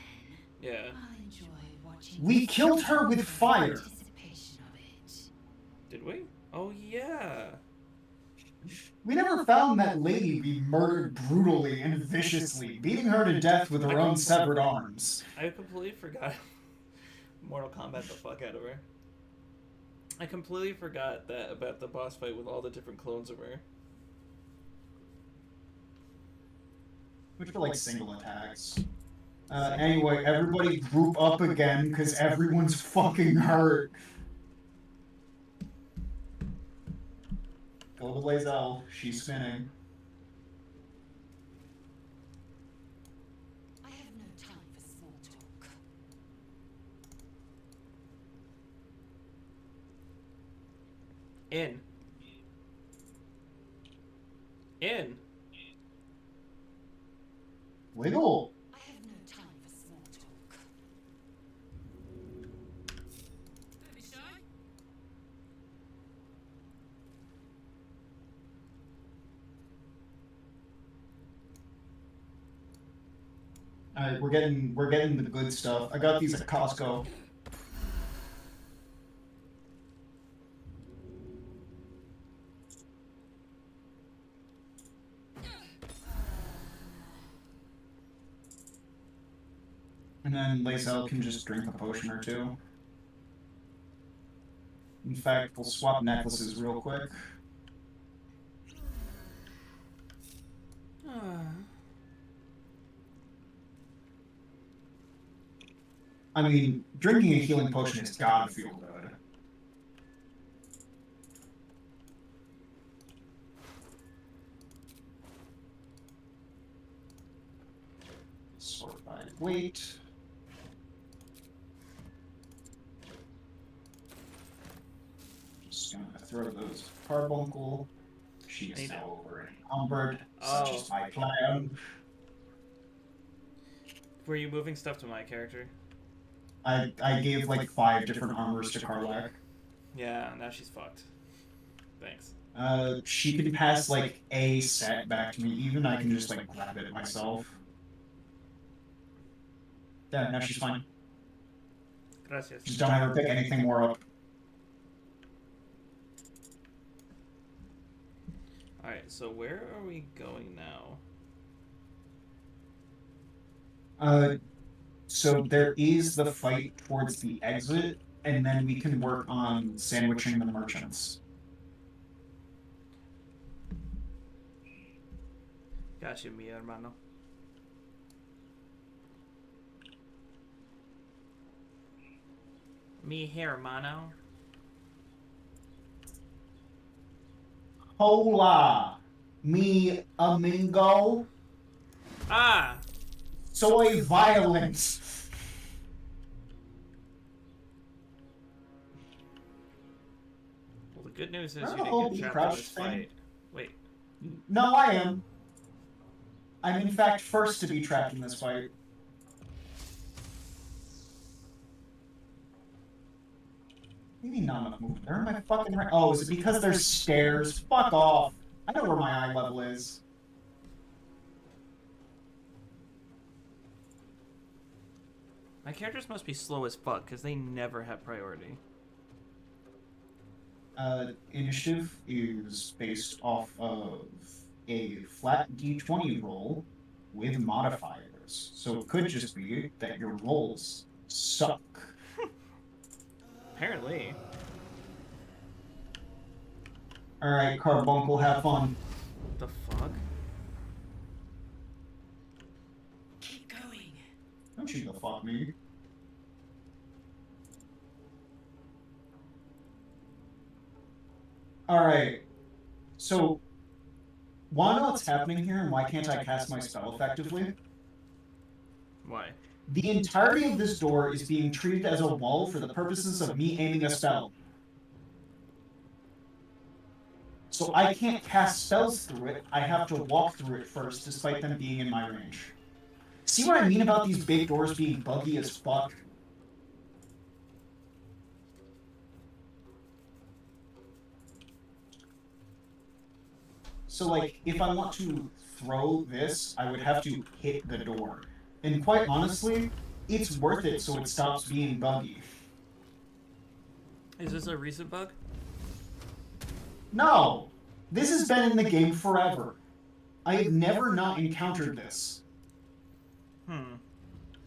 Yeah. I'll enjoy watching We the killed her with fire. anticipation of it. Did we? Oh yeah. We never found that lady be murdered brutally and viciously, beating her to death with her own severed arms. I completely forgot. Mortal Kombat the fuck out of her. I completely forgot that about the boss fight with all the different clones of her. Which are like single attacks. Anyway, everybody group up again, because everyone's fucking hurt. Go to Lae'zel, she's spinning. I have no time for small talk. In. In. Wiggle. I have no time for small talk. Don't be shy. Alright, we're getting the good stuff. I got these at Costco. And then Lacel can just drink a potion or two. In fact, we'll swap necklaces real quick. I mean, drinking a healing potion has gotta feel good. Sort by weight. Just gonna throw those carbuncle. She is now over encumbered, such is my plan. Were you moving stuff to my character? I gave like 5 different armors to Karlak. Yeah, now she's fucked. Thanks. She can pass like a set back to me. Even I can just like grab it myself. Yeah, now she's fine. Gracias. Just don't have her pick anything more up. Alright, so where are we going now? So there is the fight towards the exit, and then we can work on sandwiching the merchants. Gotcha, mi hermano. Mi hermano. Hola, mi amigo. Ah! Soy violent. Well, the good news is Oh, you didn't be get trapped in crushed this thing. fight. Wait. No, I am. I'm in fact first to be trapped in this fight. Maybe not enough movement. They're in my fucking range. Oh, is it because there's stairs? Fuck off. I know where my eye level is. My characters must be slow as fuck, because they never have priority. Initiative is based off of a flat d20 roll with modifiers. So it could just be that your rolls suck. Apparently. Alright, Carbuncle, have fun. What the fuck? Keep going. Don't you go fuck me. Alright. So, wanna know what's happening here and why can't I cast my spell effectively? Why? The entirety of this door is being treated as a wall for the purposes of me aiming a spell. So I can't cast spells through it, I have to walk through it first, despite them being in my range. See what I mean about these big doors being buggy as fuck? So, like, if I want to throw this, I would have to hit the door. And quite honestly, it's worth it so it stops being buggy. Is this a recent bug? No! This has been in the game forever. I have never not encountered this.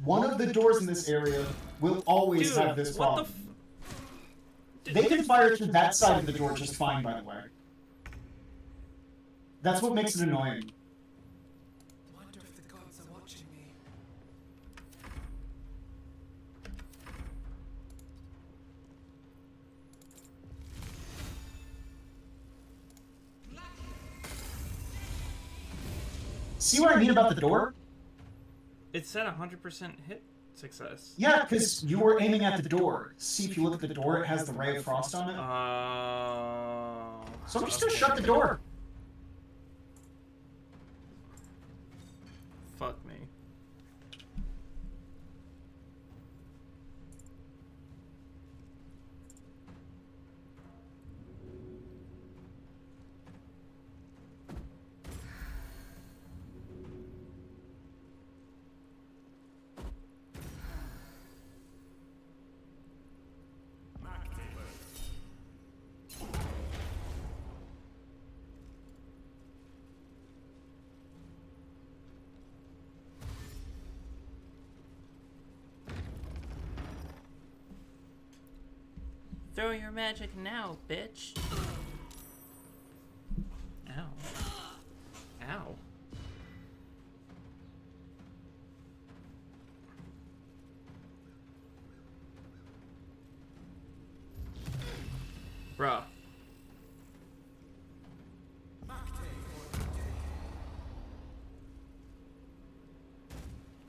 One of the doors in this area will always have this problem. They can fire through that side of the door just fine, by the way. That's what makes it annoying. Wonder if the gods are watching me. See what I mean about the door? It said 100% hit success. Yeah, because you were aiming at the door. See, if you look at the door, it has the ray of frost on it. So I'm just gonna shut the door. Throw your magic now, bitch. Ow. Ow. Bruh.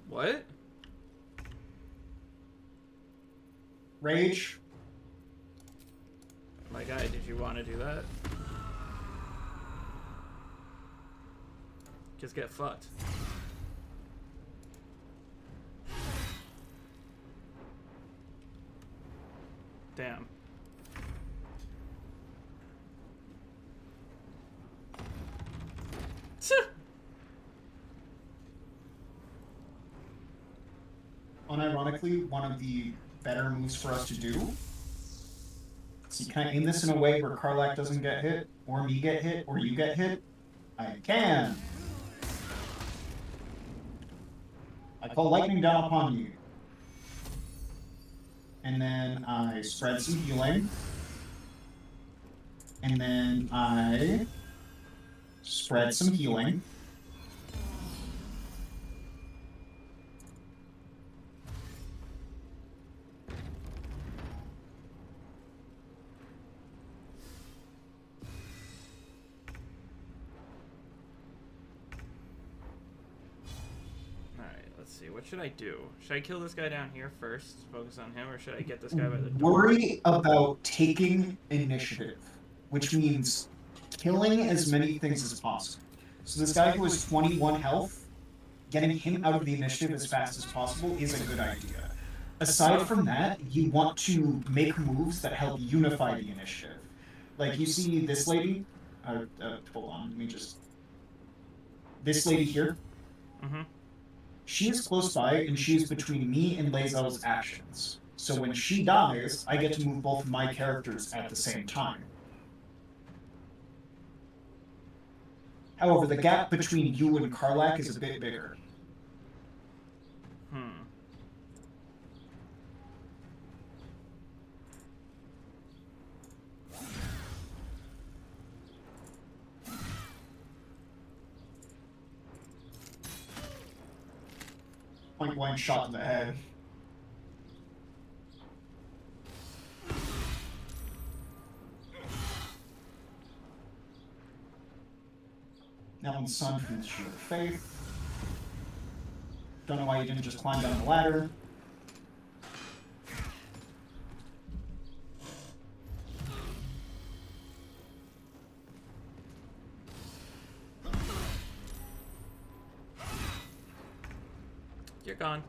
What? Rage. My guy, did you want to do that? Just get fucked. Damn. Unironically, one of the better moves for us to do. So you kind of aim this in a way where Karlak doesn't get hit, or me get hit, or you get hit. I can. I call lightning down upon you. And then I spread some healing. And then I spread some healing. What should I do? Should I kill this guy down here first, focus on him, or should I get this guy by the door? Worry about taking initiative, which means killing as many things as possible. So this guy who has 21 health, getting him out of the initiative as fast as possible is a good idea. Aside from that, you want to make moves that help unify the initiative. Like you see this lady, hold on, let me just... This lady here. Mm-hmm. She is close by, and she is between me and Lae'zel's actions. So when she dies, I get to move both of my characters at the same time. However, the gap between you and Karlak is a bit bigger. Point blank shot to the head. Now in Sun Food's Shield of Faith. Don't know why you didn't just climb down the ladder. You're gone.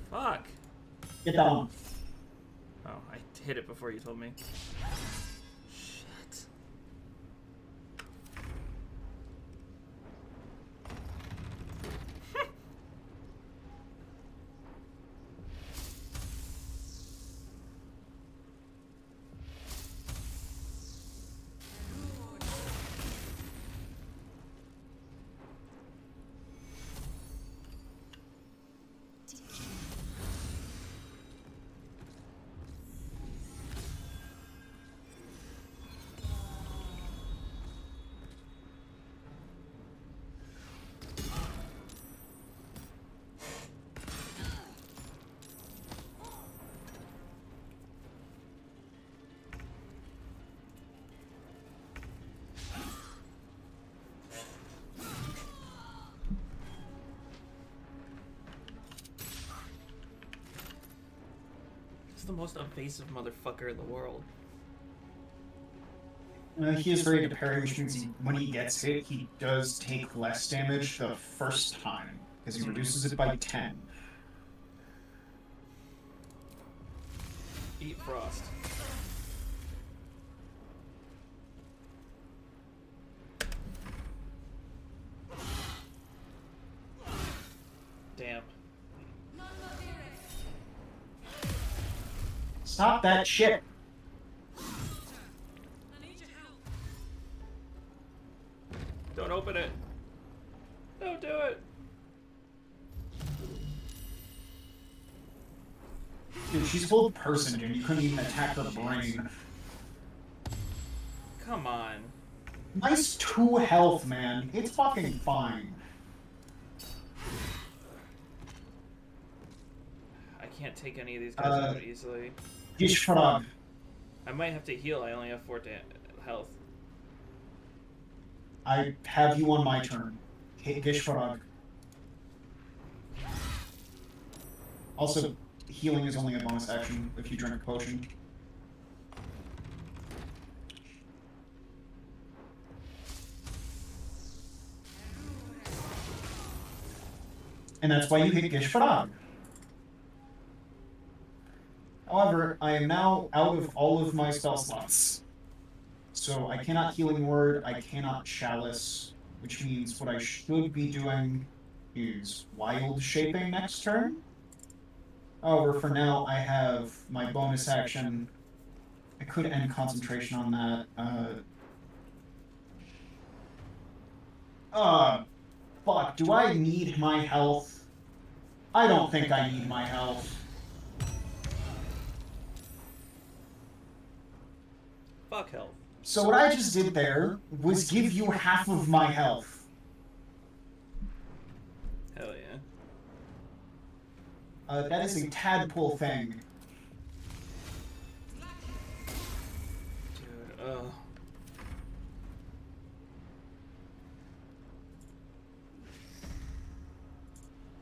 Fuck. Get down. Oh, I hit it before you told me. Shit. He's the most evasive motherfucker in the world. He is ready to parry, which means when he gets hit, he does take less damage the first time, because he reduces it by 10. Eat frost. Damn. Stop that shit! I need your help. Don't open it. Don't do it. Dude, she's full person, and you couldn't even attack her brain. Come on. Nice 2 health, man. It's fucking fine. I can't take any of these guys out easily. Gishfarag. I might have to heal. I only have 4 health. I have you on my turn. Hit Gishfarag. Also, healing is only a bonus action if you drink a potion. And that's why you hit Gishfarag. However, I am now out of all of my spell slots. So I cannot Healing Word, I cannot Chalice, which means what I should be doing is Wild Shaping next turn. However, for now, I have my bonus action. I could end concentration on that. Fuck, do I need my health? I don't think I need my health. Fuck health. So what I just did there was give you half of my health. Hell yeah. That is a tadpole thing. Dude, ugh.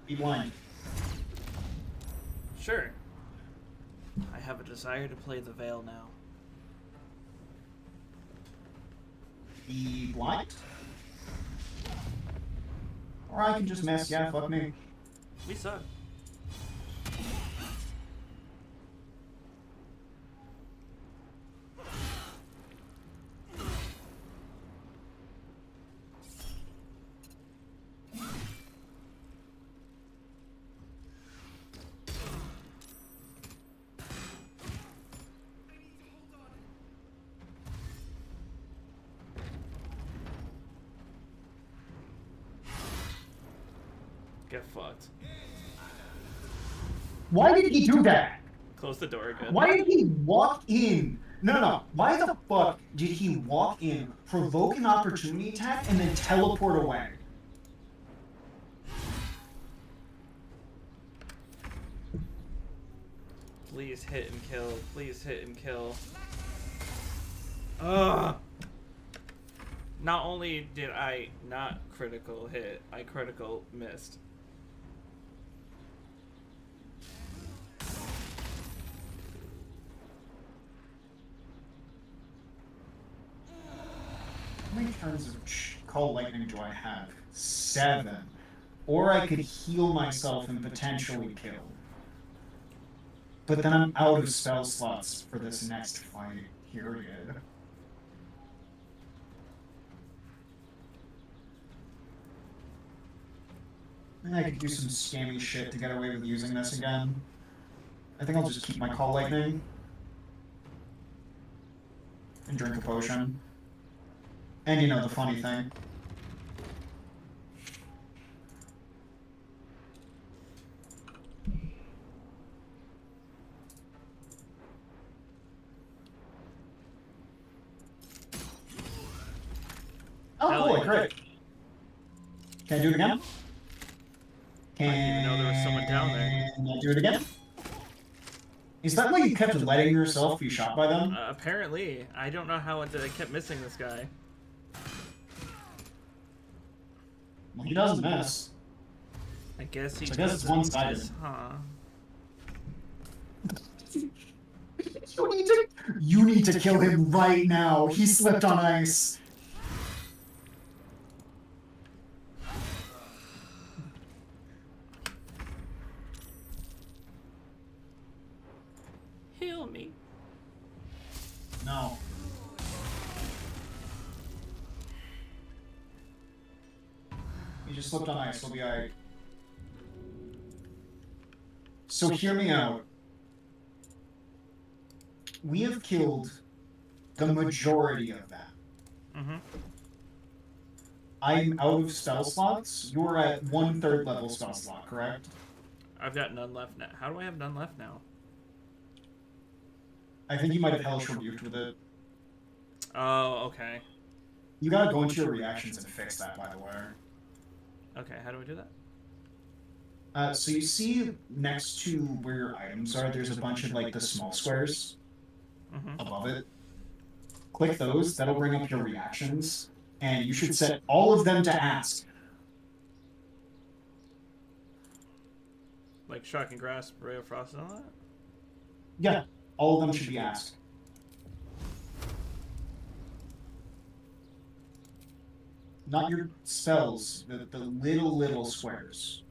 Be blind. Sure. I have a desire to play the Veil now. Be blind? Or I can just miss, yeah, fuck me. We suck. Get fucked. Why did he do that? Close the door again. Why did he walk in? No. Why the fuck did he walk in, provoke an opportunity attack, and then teleport away? Please hit and kill. Please hit and kill. Ugh. Not only did I not critical hit, I critical missed. How many turns of Call Lightning do I have? 7. Or I could heal myself and potentially kill. But then I'm out of spell slots for this next fight, period. And I could do some scammy shit to get away with using this again. I think I'll just keep my Call Lightning. And drink a potion. And you know the funny thing. Oh, Hell holy yeah. crit. Can I do it again? I didn't even know there was someone down there. Can I do it again? Is that why you kept letting yourself be shot by them? Apparently. I don't know how I kept missing this guy. Well, he doesn't miss. I guess he So I guess it's one-sided. does, huh? You need to kill him right now. He slipped on ice. Heal me. No. He just slipped on ice. He'll be alright. So hear me out. We have killed the majority of that. Mm-hmm. I'm out of spell slots. You're at 1/3 level spell slot, correct? I've got none left now. How do I have none left now? I think you might have hellish rebuked with it. Oh, okay. You gotta go into your reactions and fix that, by the way. Okay, how do we do that? So you see next to where your items are, there's a bunch of like the small squares above it. Click those, that'll bring up your reactions, and you should set all of them to ask. Like shock and grasp, ray of frost, and all that? Yeah, all of them should be asked. Not your spells, the little squares.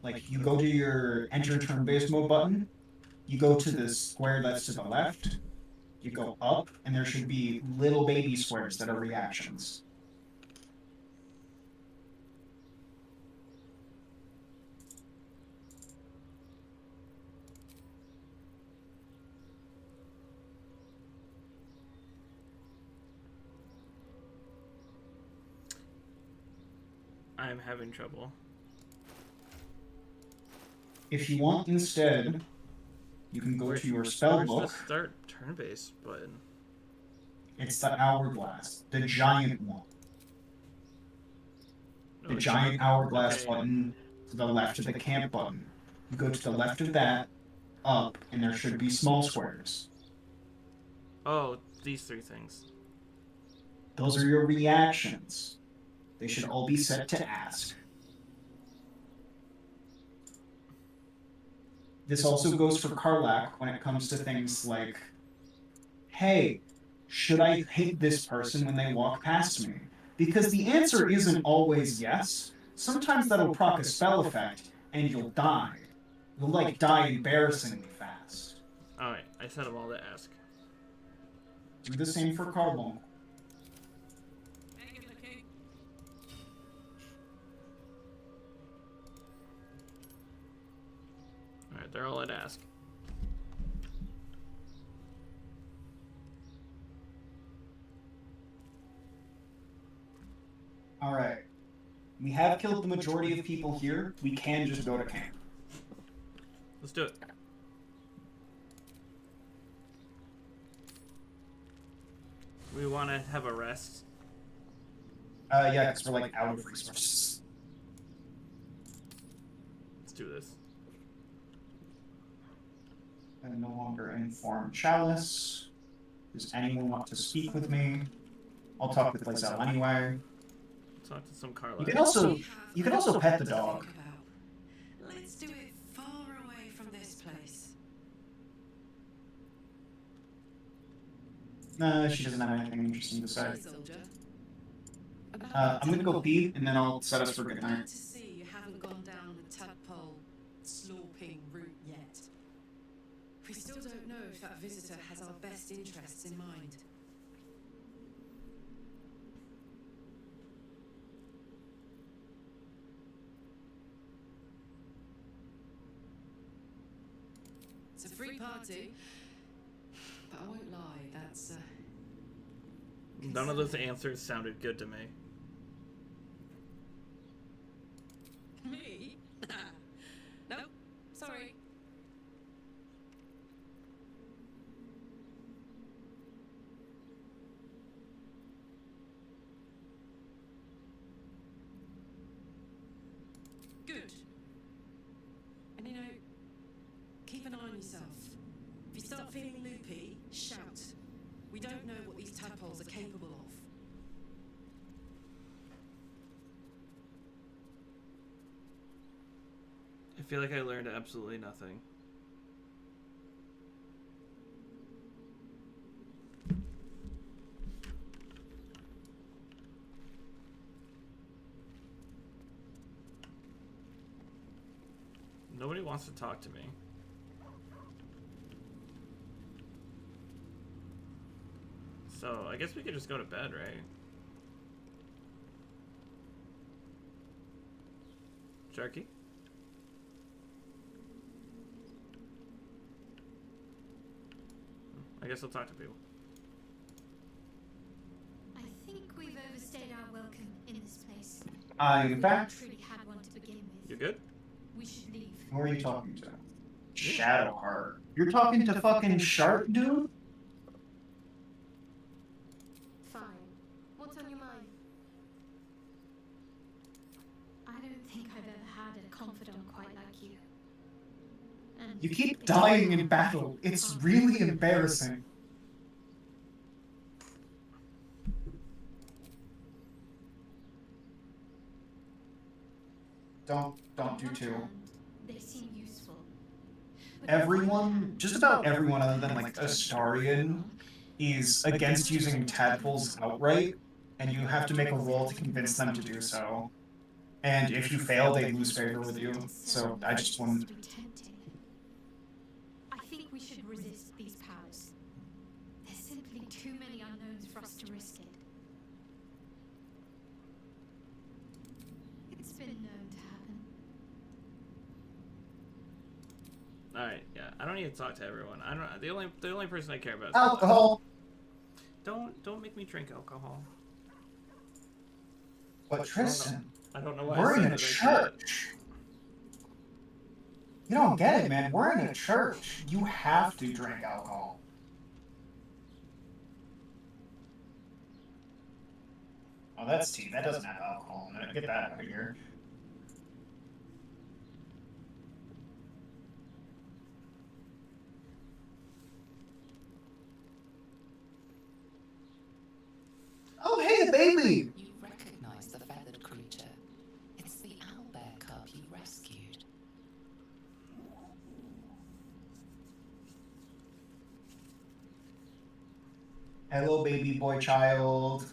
Like, you go to your enter turn-based mode button, you go to the square that's to the left, you go up, and there should be little baby squares that are reactions. I'm having trouble. If you want instead, you can go to your spell book. Where's the start turn-based button? It's the hourglass, the giant one. The giant hourglass button to the left of the camp button. You go to the left of that, up, and there should be small squares. Oh, these three things. Those are your reactions. They should all be set to ask. This also goes for Karlach when it comes to things like, hey, should I hit this person when they walk past me? Because the answer isn't always yes. Sometimes that'll proc a spell effect, and you'll die. You'll, like, die embarrassingly fast. Alright, I set them all to ask. Do the same for Carbon. Alright, they're all at ask. Alright. We have killed the majority of people here. We can just go to camp. Let's do it. We want to have a rest. Yeah, because we're, like, out of resources. Let's do this. And no longer inform Chalice. Does anyone want to speak with me? I'll talk with Lysel anyway. Talk to some Carla. You can also pet the dog. Let's do it far away from this place. She doesn't have anything interesting to say. Soldier. I'm gonna go pee, and then I'll set us for good Glad night. to see you haven't gone down the tadpole slorping route yet. We still don't know if that visitor has our best interests in mind. It's a free party, but I won't lie, that's None of those answers sounded good to me. Me? Nope, sorry. Good. And you know, keep an eye on yourself. If you start feeling loopy, shout. We don't know what these tadpoles are capable of. I feel like I learned absolutely nothing. Nobody wants to talk to me. So, I guess we could just go to bed, right? Sharky? I guess I'll talk to people. I think we've overstayed our welcome in this place. In fact, We had one to begin with. You good? We should leave. who are you talking to? Shadowheart. You're talking to fucking Shark, dude? Fine. What's on your mind? I don't think I've ever had a confidant quite like you. And You keep it's dying in hard. battle. It's really embarrassing. Don't do On too. one hand, they seem useful. But Everyone, just about everyone other than like Astarion, is against using tadpoles outright, and you have to make a roll to convince them to do so. And if you fail, they lose favor with you. So I just wouldn't. Be tempting. I think we should resist these powers. There's simply too many unknowns for us to risk it. It's been known to happen. All right, yeah. I don't need to talk to everyone. I don't. The only person I care about is Alcohol. Don't make me drink alcohol. But Tristan, I don't know why. we're I said in a it, church. You don't get it, man. We're in a church. You have to drink alcohol. Oh, that's tea. That doesn't have alcohol in it. Get that out of here. Oh, hey, a baby! You recognize the feathered creature. It's the owlbear cub you rescued. Hello, baby boy child.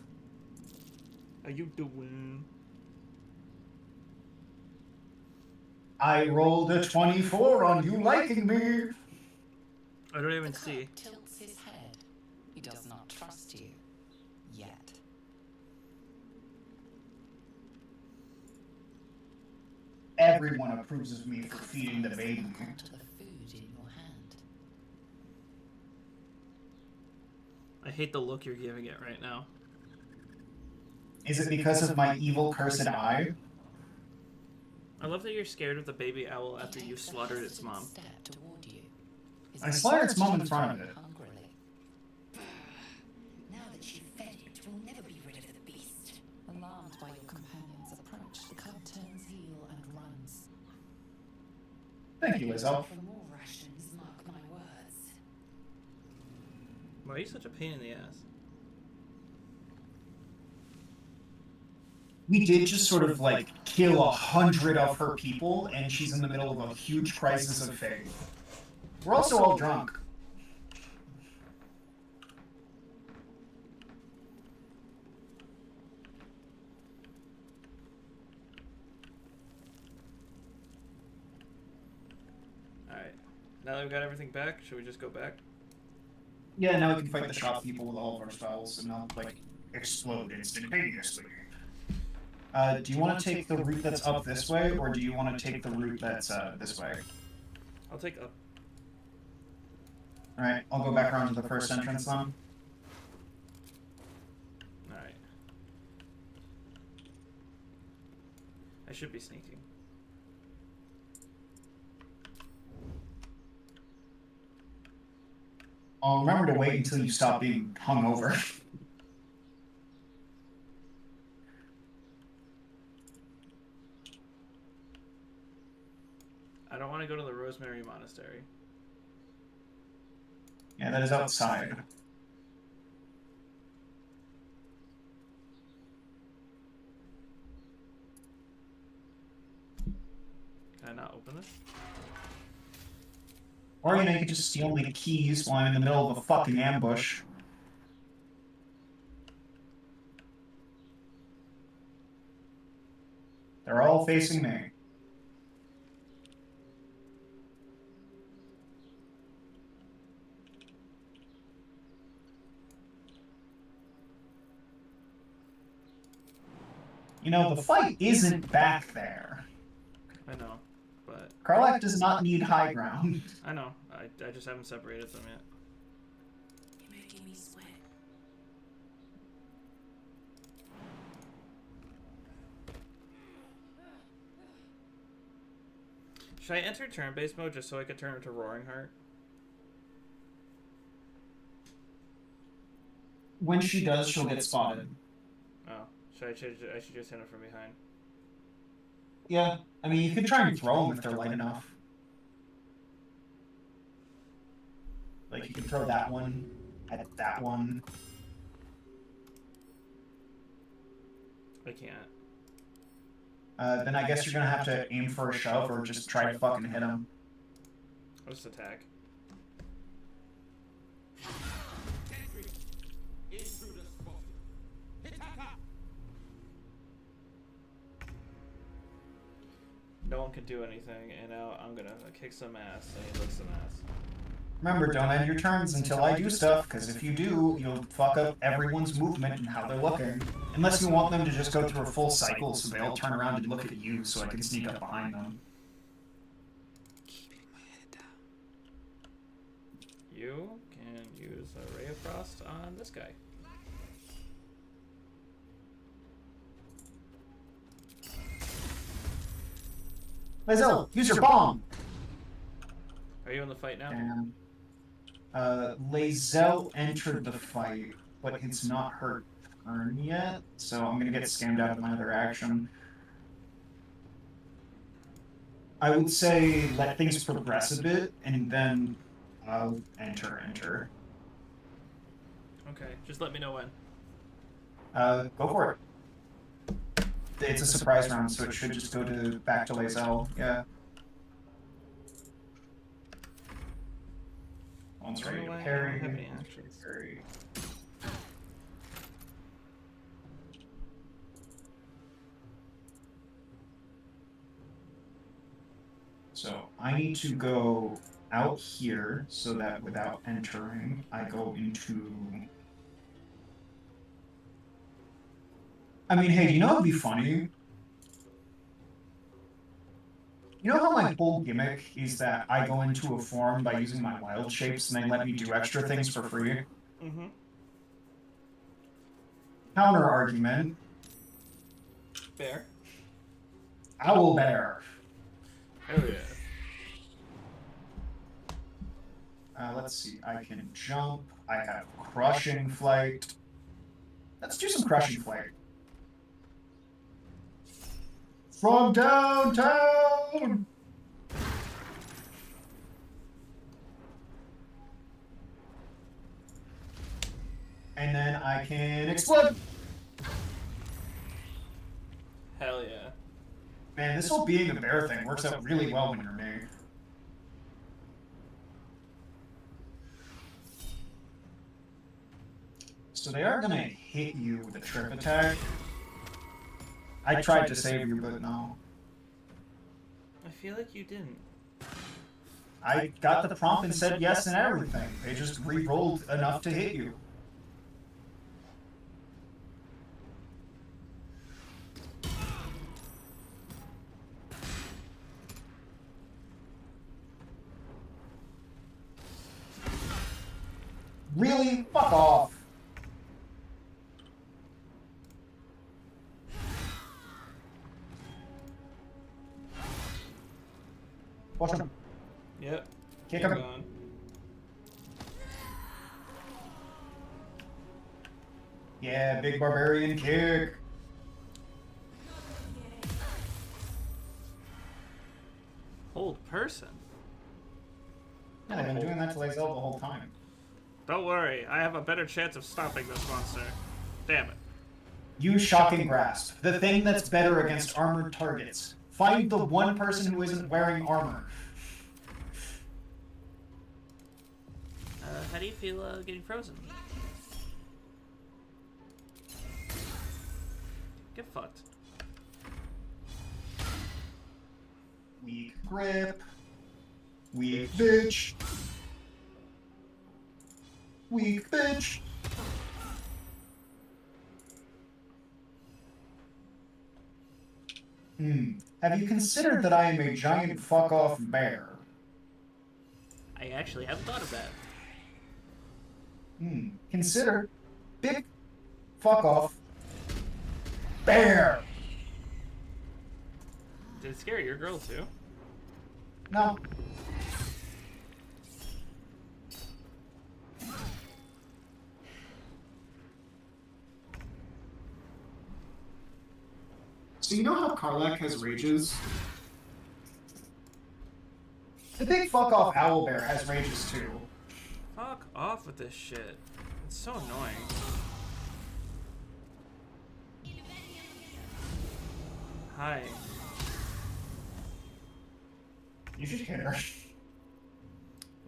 How you doing? I rolled a 24 on you liking me. I don't even The see. cub tilts his head. He does not trust you. Yet. Everyone approves of me for feeding the baby. Onto the food in your hand. I hate the look you're giving it right now. Is it because of my evil cursed eye? I love that you're scared of the baby owl after you slaughtered its mom. Step toward you. His I slaughtered its mom in front of it. Hungrily. Now that you've fed it, we'll never be rid of the beast. Alarmed by your companion's approach, the cub turns heel and runs. Thank you, Izzo. For more rations, mark my words. Why are you such a pain in the ass? We did just sort of like kill 100 of her people, and she's in the middle of a huge crisis of faith. We're also all drunk. Alright. Now that we've got everything back, should we just go back? Yeah, now we can fight the shop people with all of our spells and not like explode instantaneously. Do you want to take the route that's up this way, or do you want to take the route that's this way? I'll take up. Alright, I'll go back around to the first entrance then. Alright. I should be sneaking. I'll remember to wait until you stop being hungover. I don't want to go to the Rosemary Monastery. Yeah, that is outside. Can I not open this? Or, you know, you could just steal me the keys while I'm in the middle of a fucking ambush. They're all facing me. You know, the fight isn't back there. I know, but... Karlach does not need high ground. I know. I just haven't separated them yet. You're making me sweat. Should I enter turn-based mode just so I could turn into Roaring Heart? when she does, she'll get spotted. Oh, I should just hit him from behind. Yeah, I mean, you can try and throw them if they're light enough. Like, you can throw that one at that one. I can't. Then I guess you're gonna have to aim for a shove or just try to fucking hit him. I'll just attack. No one can do anything, and now I'm gonna kick some ass, and he licks some ass. Remember, don't end your turns until I do stuff, because if you do, you'll fuck up everyone's movement and how they're looking. Unless you want them to just go through a full cycle so they all turn around and look at you so I can sneak up behind them. Keeping my head down. You can use a Ray of Frost on this guy. Lizzo, use your bomb! Are you in the fight now? And, Lae'zel entered the fight, but it's not her turn yet, so I'm gonna get scammed out of my other action. I would say let things progress a bit, and then I'll enter. Okay, just let me know when. Go for it. It's a surprise round, so it should just go back to Lae'zel, yeah. One's ready to parry. Have any actions? Parry. So I need to go out here so that without entering, I go into... I mean, hey, you know what'd be funny? You know how my whole gimmick is that I go into a form by using my wild shapes and they let me do extra things for free? Mm-hmm. Counter argument. Bear. Owl bear. Hell yeah. Let's see. I can jump. I have crushing flight. Let's do some crushing flight. From downtown! And then I can explode! Hell yeah. Man, this whole being a bear thing works out really well when you're me. So they are gonna hit you with a trip attack. I tried to save you, but no. I feel like you didn't. I got the prompt and said yes and everything. They just re-rolled enough to hit you. Really? Fuck off. Watch him. Yep. Kick Keep him. going. Yeah, big barbarian kick. Hold person. Yeah, they've been doing that to Lae'zel the whole time. Don't worry, I have a better chance of stopping this monster. Damn it. Use Shocking Grasp, the thing that's better against armored targets. Find the one person who isn't wearing armor. How do you feel getting frozen? Get fucked. Weak grip. Weak bitch. Weak bitch. Have you considered that I am a giant fuck-off bear? I actually haven't thought of that. Consider big fuck-off bear. Did it scare your girl too? No. So you know how Karlach has rages? The big fuck off owlbear has rages too. Fuck off with this shit. It's so annoying. Hi. You should hit her.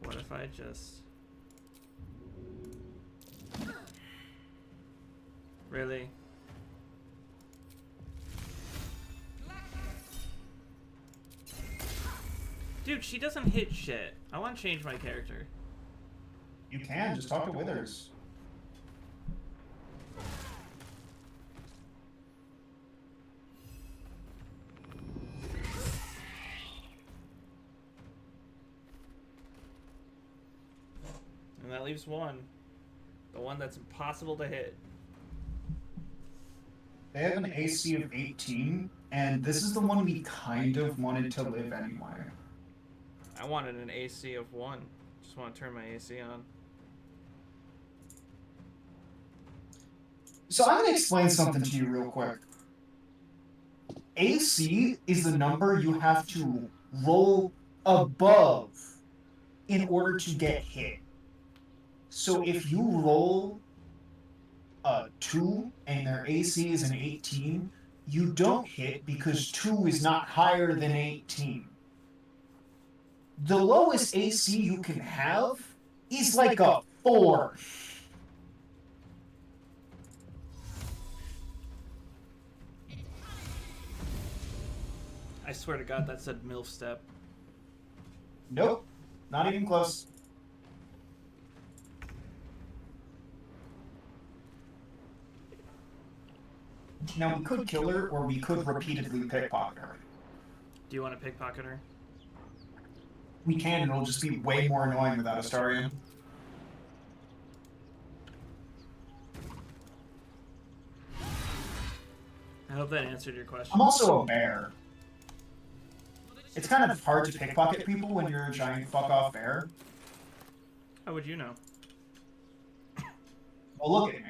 What if I just... Really? Dude, she doesn't hit shit. I want to change my character. You can, just talk to Withers. And that leaves one. The one that's impossible to hit. They have an AC of 18, and this is the one we kind of wanted to live anyway. I wanted an AC of 1. Just want to turn my AC on. So I'm going to explain something to you real quick. AC is the number you have to roll above in order to get hit. So if you roll a 2 and their AC is an 18, you don't hit because 2 is not higher than 18. The lowest AC you can have is like a 4. I swear to God, that said MILF step. Nope, not even close. Now, we could kill her, or we could repeatedly pickpocket her. Do you want to pickpocket her? We can, and it'll just be way more annoying without Astarion. I hope that answered your question. I'm also a bear. It's kind of hard to pickpocket people when you're a giant fuck-off bear. How would you know? Well, look at me.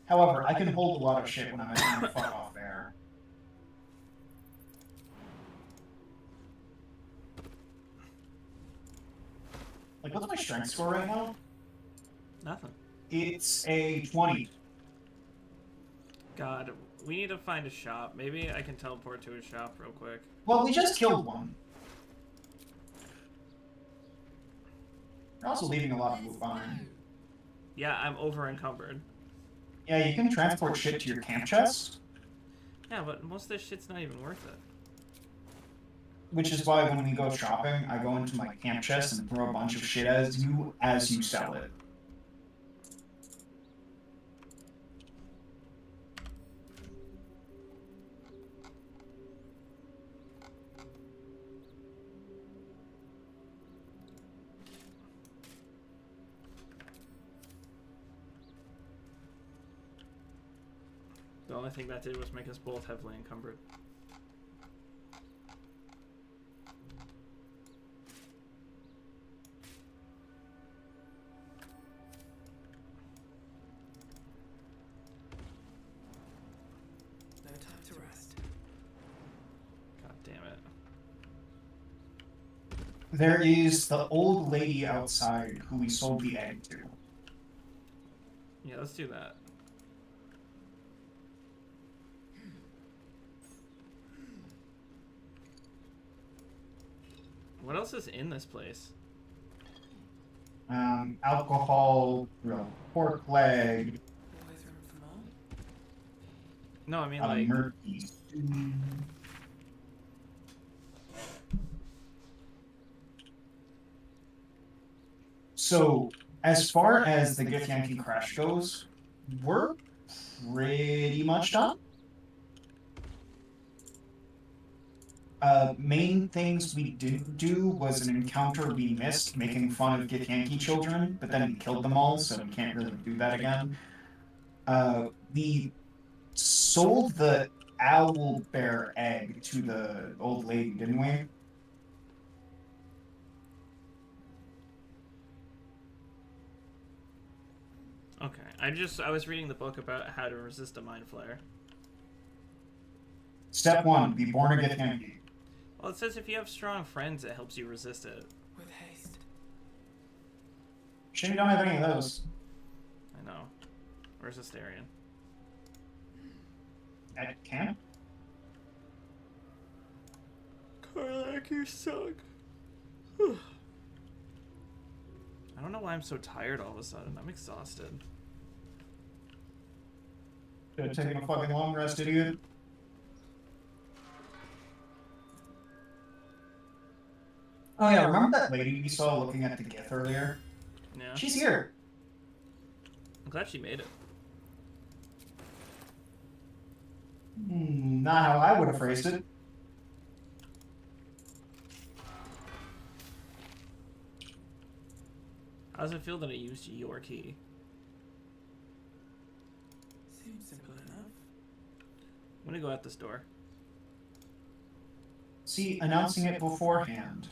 However, I can hold a lot of shit when I'm a giant fuck-off bear. Like, what's my strength score right now? Nothing. It's a 20. God, we need to find a shop. Maybe I can teleport to a shop real quick. Well, we just killed one. You're also leaving a lot of loot behind. Yeah, I'm over encumbered. Yeah, you can transport shit to your camp chest. Yeah, but most of this shit's not even worth it. Which is why when we go shopping, I go into my camp chest and throw a bunch of shit as you sell it. The only thing that did was make us both heavily encumbered. No time to rest. God damn it. There is the old lady outside who we sold the egg to. Yeah, let's do that. What else is in this place? Alcohol, pork leg, Always room for more. No, I mean like... murky stew. So, as far as the Gith Yankee Crash goes, we're pretty much done. Main things we didn't do was an encounter we missed, making fun of Gith Yankee children, but then we killed them all, so we can't really do that again. We sold the owl bear egg to the old lady, didn't we? Okay, I was reading the book about how to resist a mind flare. Step 1, be born or get empty. Well, it says if you have strong friends, it helps you resist it. With haste. Shame you don't have any of those. I know. Where's Astarion? At camp? Karlak, you suck. I don't know why I'm so tired all of a sudden. I'm exhausted. Should have taken a fucking long rest, idiot. Oh yeah, remember that lady we saw looking at the Gith earlier? Yeah. She's here. I'm glad she made it. Not how I would have phrased it. How does it feel that I used your key? Seems simple enough. I'm gonna go out this door. See, announcing it beforehand.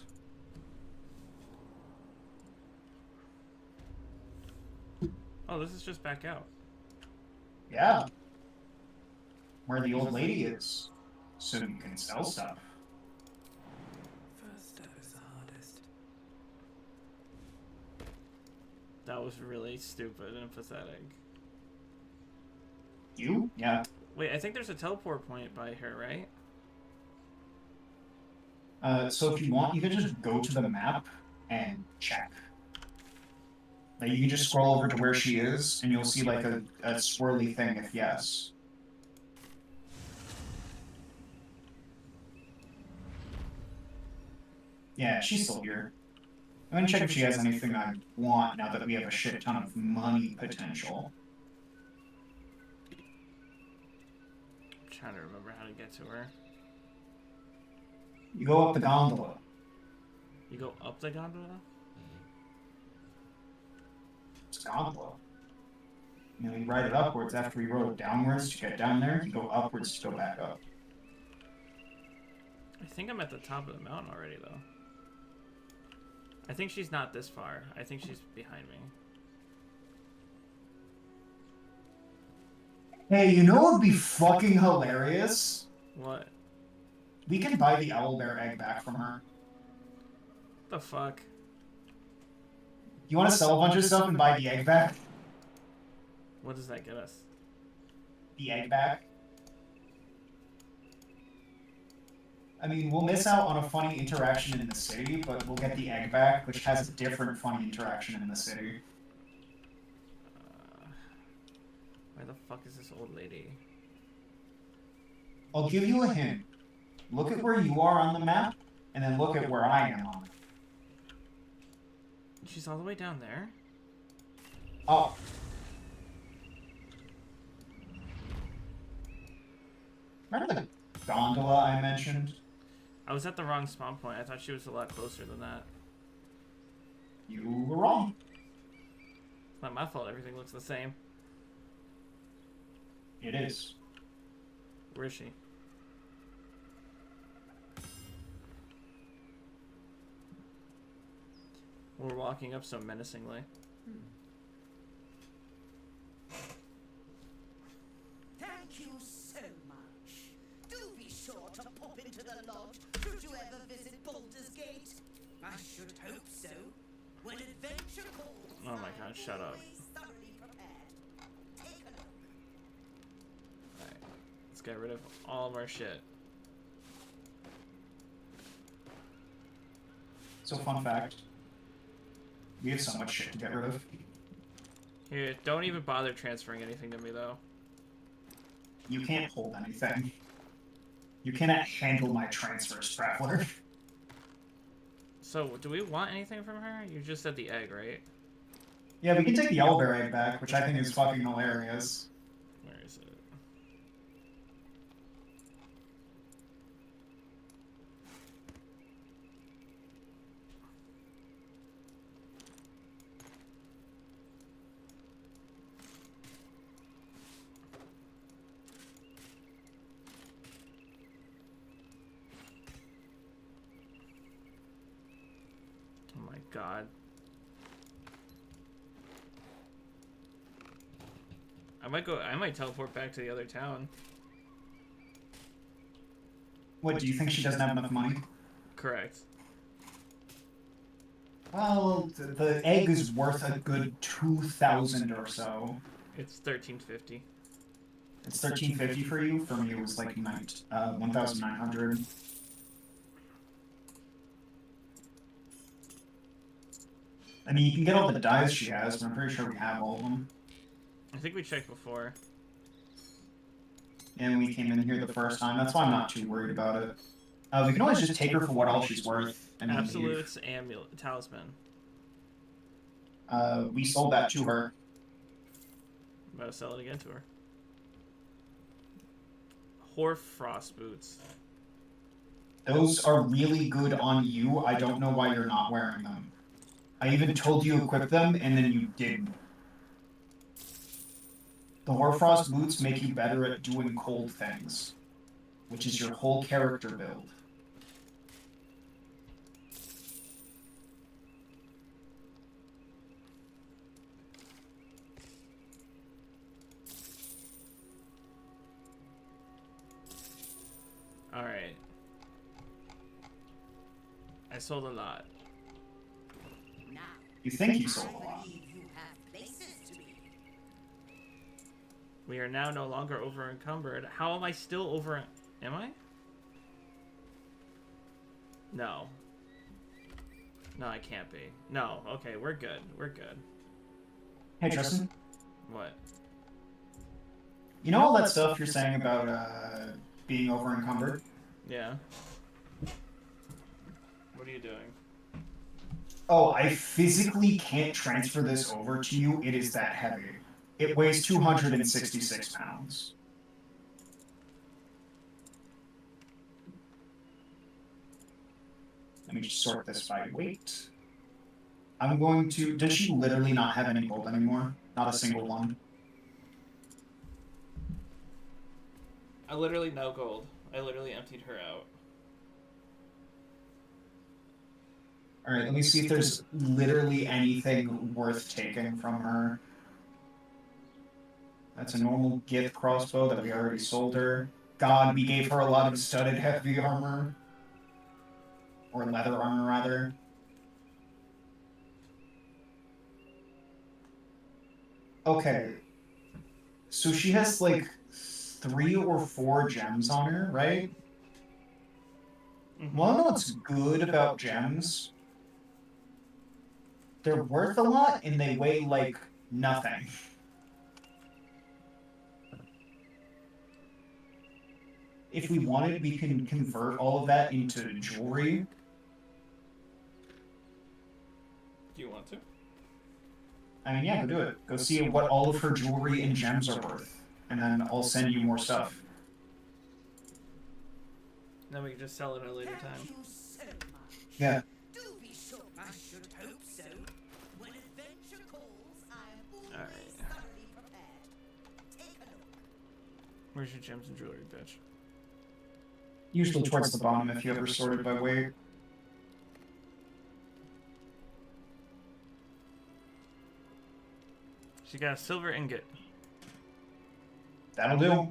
Oh, this is just back out. Yeah. Where the old lady is. So you can sell stuff. First step is the hardest. That was really stupid and pathetic. You? Yeah. Wait, I think there's a teleport point by her, right? So if you want, you can just go to the map and check. Like, you can just scroll over to where she is, and you'll see like a swirly thing if yes. Yeah, she's still here. I'm gonna check if she has anything I want now that we have a shit ton of money potential. I'm trying to remember how to get to her. You go up the gondola. You go up the gondola? It's a gondola. You know, you ride it upwards after we rode it downwards to get down there. You go upwards to go back up. I think I'm at the top of the mountain already, though. I think she's not this far. I think she's behind me. Hey, you know what would be fucking hilarious? What? We can buy the owlbear egg back from her. The fuck? You want to sell a bunch of stuff and buy the egg back? What does that get us? The egg back? I mean, we'll miss out on a funny interaction in the city, but we'll get the egg back, which has a different funny interaction in the city. Where the fuck is this old lady? I'll give you a hint. Look at where you are on the map, and then look at where I am on it. She's all the way down there? Oh. Remember the gondola I mentioned? I was at the wrong spawn point. I thought she was a lot closer than that. You were wrong. It's not my fault everything looks the same. It is. Where is she? We're walking up so menacingly. Thank you so much. Do be sure to pop into the lodge should you ever visit Baldur's Gate. I should hope so. When adventure calls, Oh my god, shut up. always thoroughly prepared. Take a look. Alright, let's get rid of all of our shit. So, fun fact. We have so much shit to get rid of. Here, don't even bother transferring anything to me, though. You can't hold anything. You cannot handle my transfers, Traveler. So, do we want anything from her? You just said the egg, right? Yeah, we can take the owlbear egg back, which I think is fucking hilarious. Where is it? Oh my god. I might teleport back to the other town. What, do you think she doesn't have enough money? Correct. Well, the egg is worth a good 2,000 or so. It's 1350. It's 1350 for you. For me, it was like 1,900. I mean, you can get all the dyes she has, but I'm pretty sure we have all of them. I think we checked before. And we came in here the first time. That's why I'm not too worried about it. We can always just take her for what all she's worth. And Absolute's amulet talisman. We sold that to her. I'm about to sell it again to her. Hoarfrost boots. Those are really good on you. I don't know why you're not wearing them. I even told you to equip them, and then you didn't. The Hoarfrost boots make you better at doing cold things, which is your whole character build. Alright. I sold a lot. Now, You think you sold a I lot. believe you have places to be. We are now no longer over encumbered. How am I still over? Am I? No. No, I can't be. No. Okay, we're good. We're good. Hey, Tristan. What? You know all that stuff you're saying about being over encumbered? Yeah. What are you doing? Oh, I physically can't transfer this over to you. It is that heavy. It weighs 266 pounds. Let me just sort this by weight. I'm going to... Does she literally not have any gold anymore? Not a single one. I literally no gold. I literally emptied her out. Alright, let me see if there's literally anything worth taking from her. That's a normal gift crossbow that we already sold her. God, we gave her a lot of studded heavy armor. Or leather armor, rather. Okay. So she has, like, 3 or 4 gems on her, right? Well, I know what's good about gems. They're worth a lot, and they weigh, like, nothing. If we wanted, we can convert all of that into jewelry. Do you want to? I mean, yeah, go do it. Go see what all of her jewelry and gems are worth. And then I'll send you more stuff. Then we can just sell it at a later time. Thank you so much. Yeah. Do be sure. I should hope so. When adventure calls, I'm always Alright. thoroughly prepared. Take a look. Where's your gems and jewelry, bitch? Usually towards the bottom if you ever sorted by weight. She got a silver ingot. That'll do.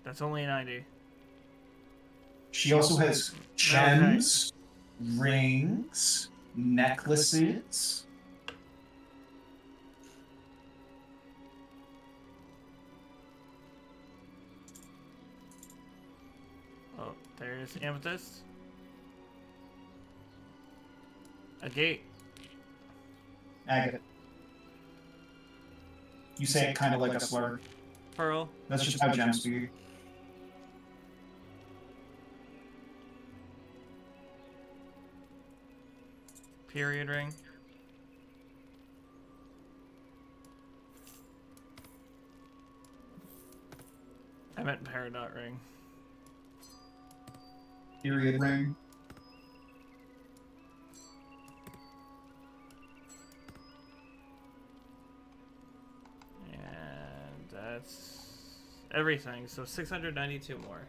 That's only 90. She also has gems, rings, necklaces. Oh, there's amethyst. A gate. Agate. You say it kind of like a slur. Pearl. That's just how gems do. Period ring. I meant peridot ring. Period ring. And that's everything. So 692 more.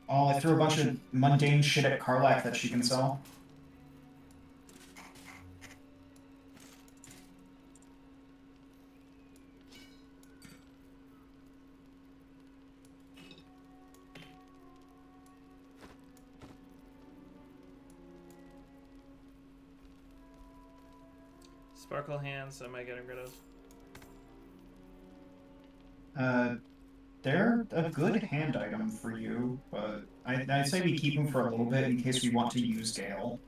Oh, I threw a bunch of mundane shit at Karlak that she can sell. Sparkle hands, am I getting rid of? They're a good hand item for you, but I'd say we keep them for a little bit in case we want to use Gale.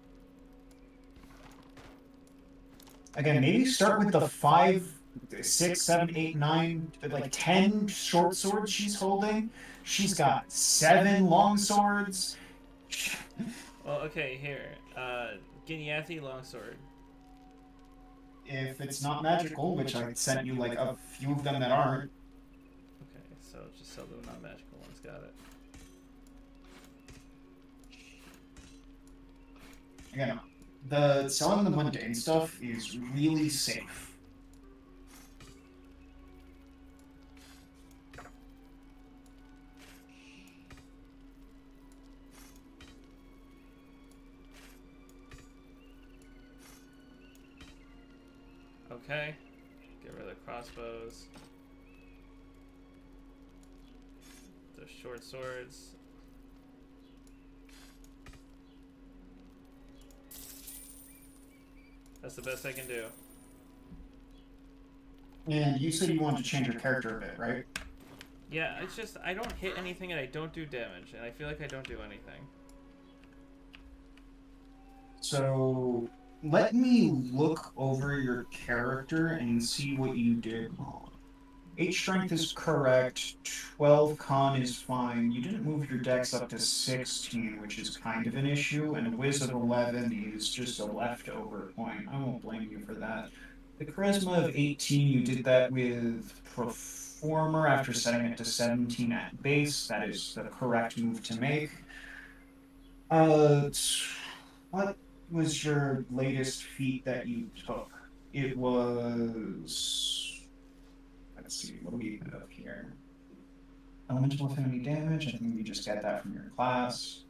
Again, maybe start with the 5, 6, 7, 8, 9, like 10 short swords she's holding. She's got 7 long swords. Well, okay, here. Ginyathi longsword. If it's not magical, which I sent you like a few of them that aren't. Okay, so just sell the non-magical ones. Got it. Again, the selling the mundane stuff is really safe. Okay. Get rid of the crossbows. The short swords. That's the best I can do. And you said you wanted to change your character a bit, right? Yeah, it's just I don't hit anything and I don't do damage, and I feel like I don't do anything. So let me look over your character and see what you did wrong. 8 strength is correct, 12 con is fine. You didn't move your dex up to 16, which is kind of an issue, and a whiz of 11 is just a leftover point. I won't blame you for that. The charisma of 18, you did that with Performer after setting it to 17 at base. That is the correct move to make. What was your latest feat that you took? It was... Let's see, what do we have here? Elemental affinity damage, I think we just get that from your class.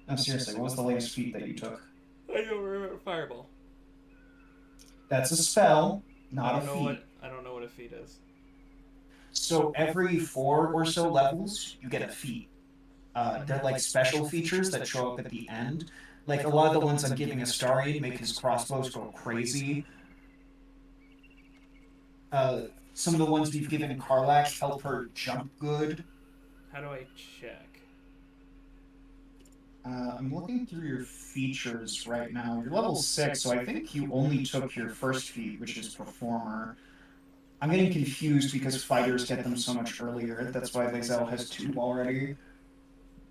No, seriously, what was the latest feat that you took? I don't remember Fireball. That's a spell, not a feat. I don't know what a feat is. So every 4 or so levels, you get a feat. They're like special features that show up at the end. Like a lot of the ones I'm giving Astarion make his crossbows go crazy. Some of the ones we've given Karlach help her jump good. How do I check? I'm looking through your features right now. You're level 6, so I think you only took your first feat, which is Performer. I'm getting confused because fighters get them so much earlier. That's why Lae'zel has 2 already.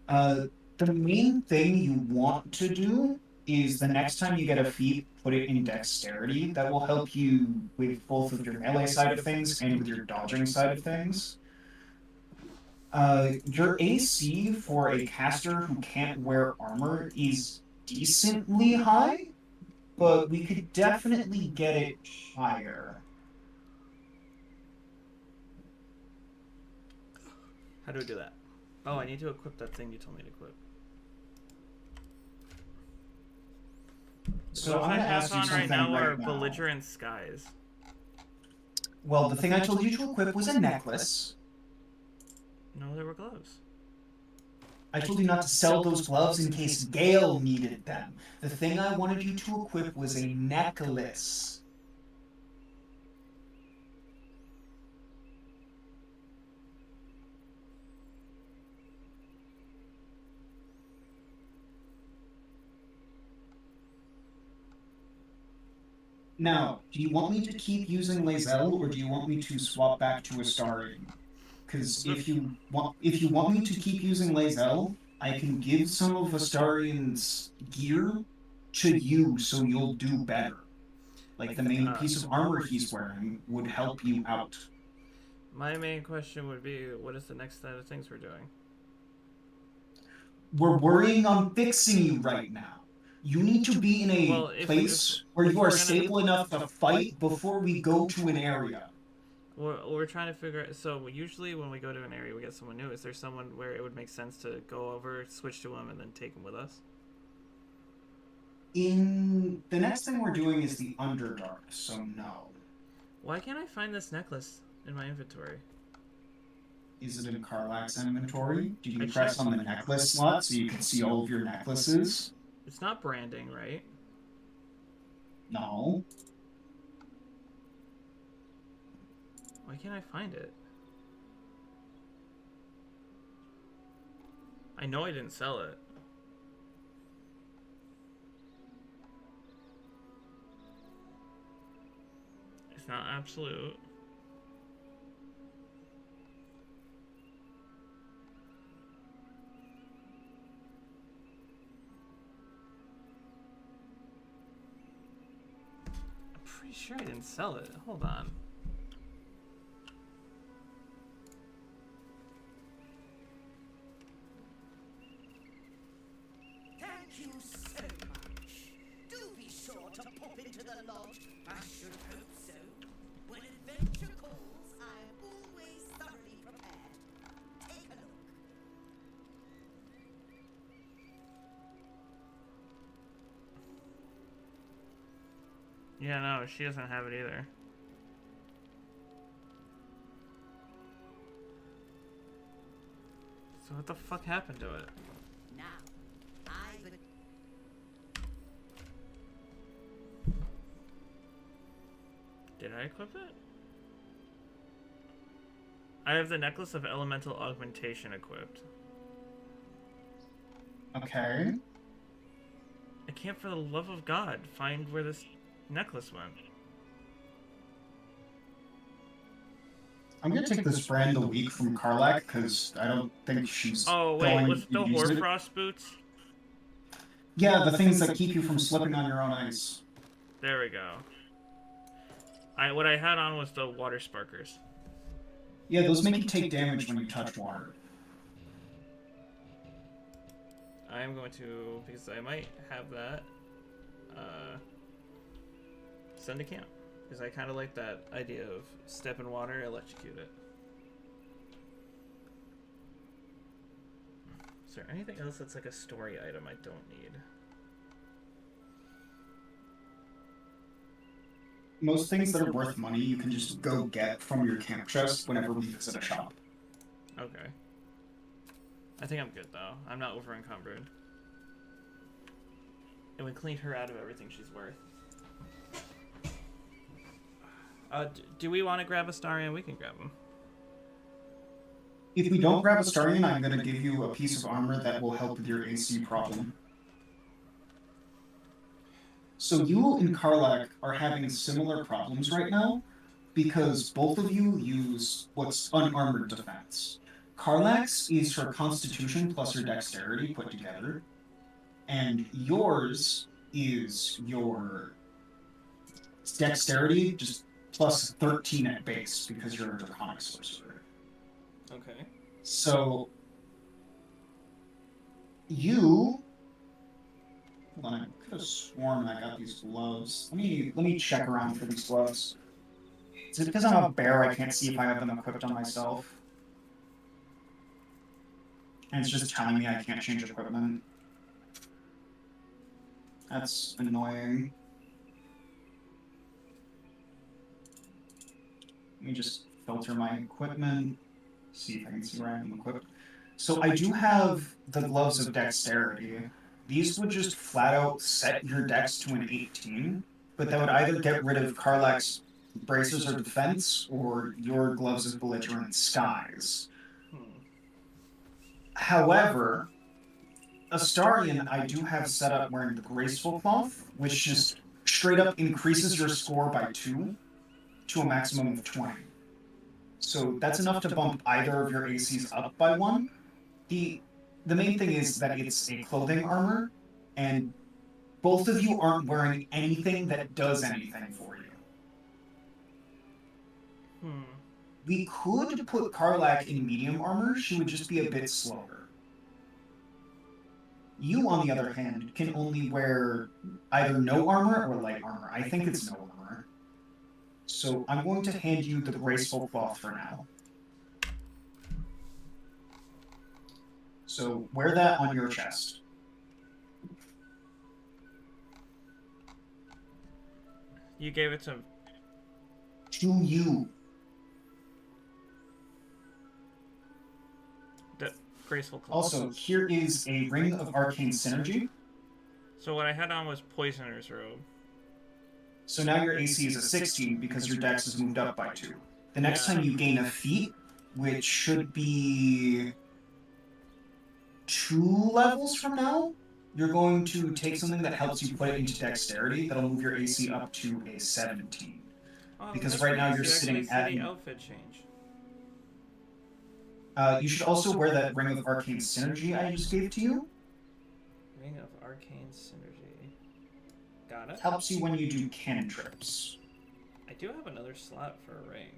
The main thing you want to do is the next time you get a feat, put it in Dexterity. That will help you with both of your melee side of things and with your dodging side of things. Your AC for a caster who can't wear armor is decently high, but we could definitely get it higher. How do we do that? Oh, I need to equip that thing you told me to equip. So I'm I going to have ask you on something right now are now. belligerent skies. Well, the thing I told you to equip was a necklace. No, they were gloves. I told you not to sell those gloves in case Gale needed them. The thing I wanted you to equip was a necklace. Now, do you want me to keep using Lae'zel, or do you want me to swap back to Astarion? Because if you want me to keep using Lae'zel, I can give some of Astarion's gear to you, so you'll do better. Like the main piece of armor he's wearing would help you out. My main question would be, what is the next set of things we're doing? We're worrying on fixing you right now. You need to be in a place where you are stable enough to fight before we go to an area. We're trying to figure out. So usually when we go to an area, we get someone new. Is there someone where it would make sense to go over, switch to them, and then take them with us? The next thing we're doing is the Underdark, so no. Why can't I find this necklace in my inventory? Is it in Karlach's inventory? Do you I press checked. on the necklace slot so you can see all of your necklaces? It's not branding, right? No. Why can't I find it? I know I didn't sell it. It's not absolute. I'm pretty sure I didn't sell it. Hold on. Thank you so much. Do be sure to pop into the lodge. I should hope so. When adventure calls, I'm always thoroughly prepared. Take a look. Yeah, no, she doesn't have it either. So what the fuck happened to it? Now, I've a Did I equip it? I have the Necklace of Elemental Augmentation equipped. Okay. I can't for the love of God find where this necklace went. I'm gonna take this brand a week from Karlach because I don't think she's Oh wait, going was it the to use it. Hoarfrost boots? Yeah, the things that keep you from slipping on your own ice. There we go. What I had on was the water sparkers. Yeah, those make you take damage when you touch water. I am going to, because I might have that, send to camp. Because I kind of like that idea of step in water, electrocute it. Is there anything else that's like a story item I don't need? Most things that are worth money you can just go get from your camp chest whenever we visit a shop. Okay. I think I'm good though. I'm not over encumbered. And we cleaned her out of everything she's worth. Do we want to grab Astarion? We can grab him. If we don't grab Astarion, I'm going to give you a piece of armor that will help with your AC problem. So you and Karlach are having similar problems right now because both of you use what's unarmored defense. Karlach's is her constitution plus her dexterity put together, and yours is your dexterity just plus 13 at base because you're a draconic sorcerer. Okay. So you... Hold on, I could have sworn I got these gloves. Let me check around for these gloves. Is it because I'm a bear I can't see if I have them equipped on myself? And it's just telling me I can't change equipment. That's annoying. Let me just filter my equipment, see if I can see where I am equipped. So I do have the gloves of dexterity. These would just flat out set your dex to an 18, but that would either get rid of Karlach's bracers or defense, or your gloves of belligerent skies. However, Astarion I do have set up wearing the graceful cloth, which just straight up increases your score by 2 to a maximum of 20. So that's enough to bump either of your ACs up by 1. The main thing is that it's a clothing armor, and both of you aren't wearing anything that does anything for you. We could put Karlach in medium armor, she would just be a bit slower. You, on the other hand, can only wear either no armor or light armor. I think it's no armor. So I'm going to hand you the graceful cloth for now. So wear that on your chest. You gave it to... To you. Graceful Claw. Also, here is a Ring of Arcane Synergy. So what I had on was Poisoner's Robe. So now your AC is a 16 because your dex is moved up by 2. The next time you gain a feat, which should be 2 levels from now, you're going to take something that helps you put it into dexterity. That'll move your AC up to a 17. Because right now you're sitting at the outfit change. You should also wear that Ring of Arcane Synergy I just gave to you. Ring of Arcane Synergy. Got it. Helps you when you do cantrips. I do have another slot for a ring.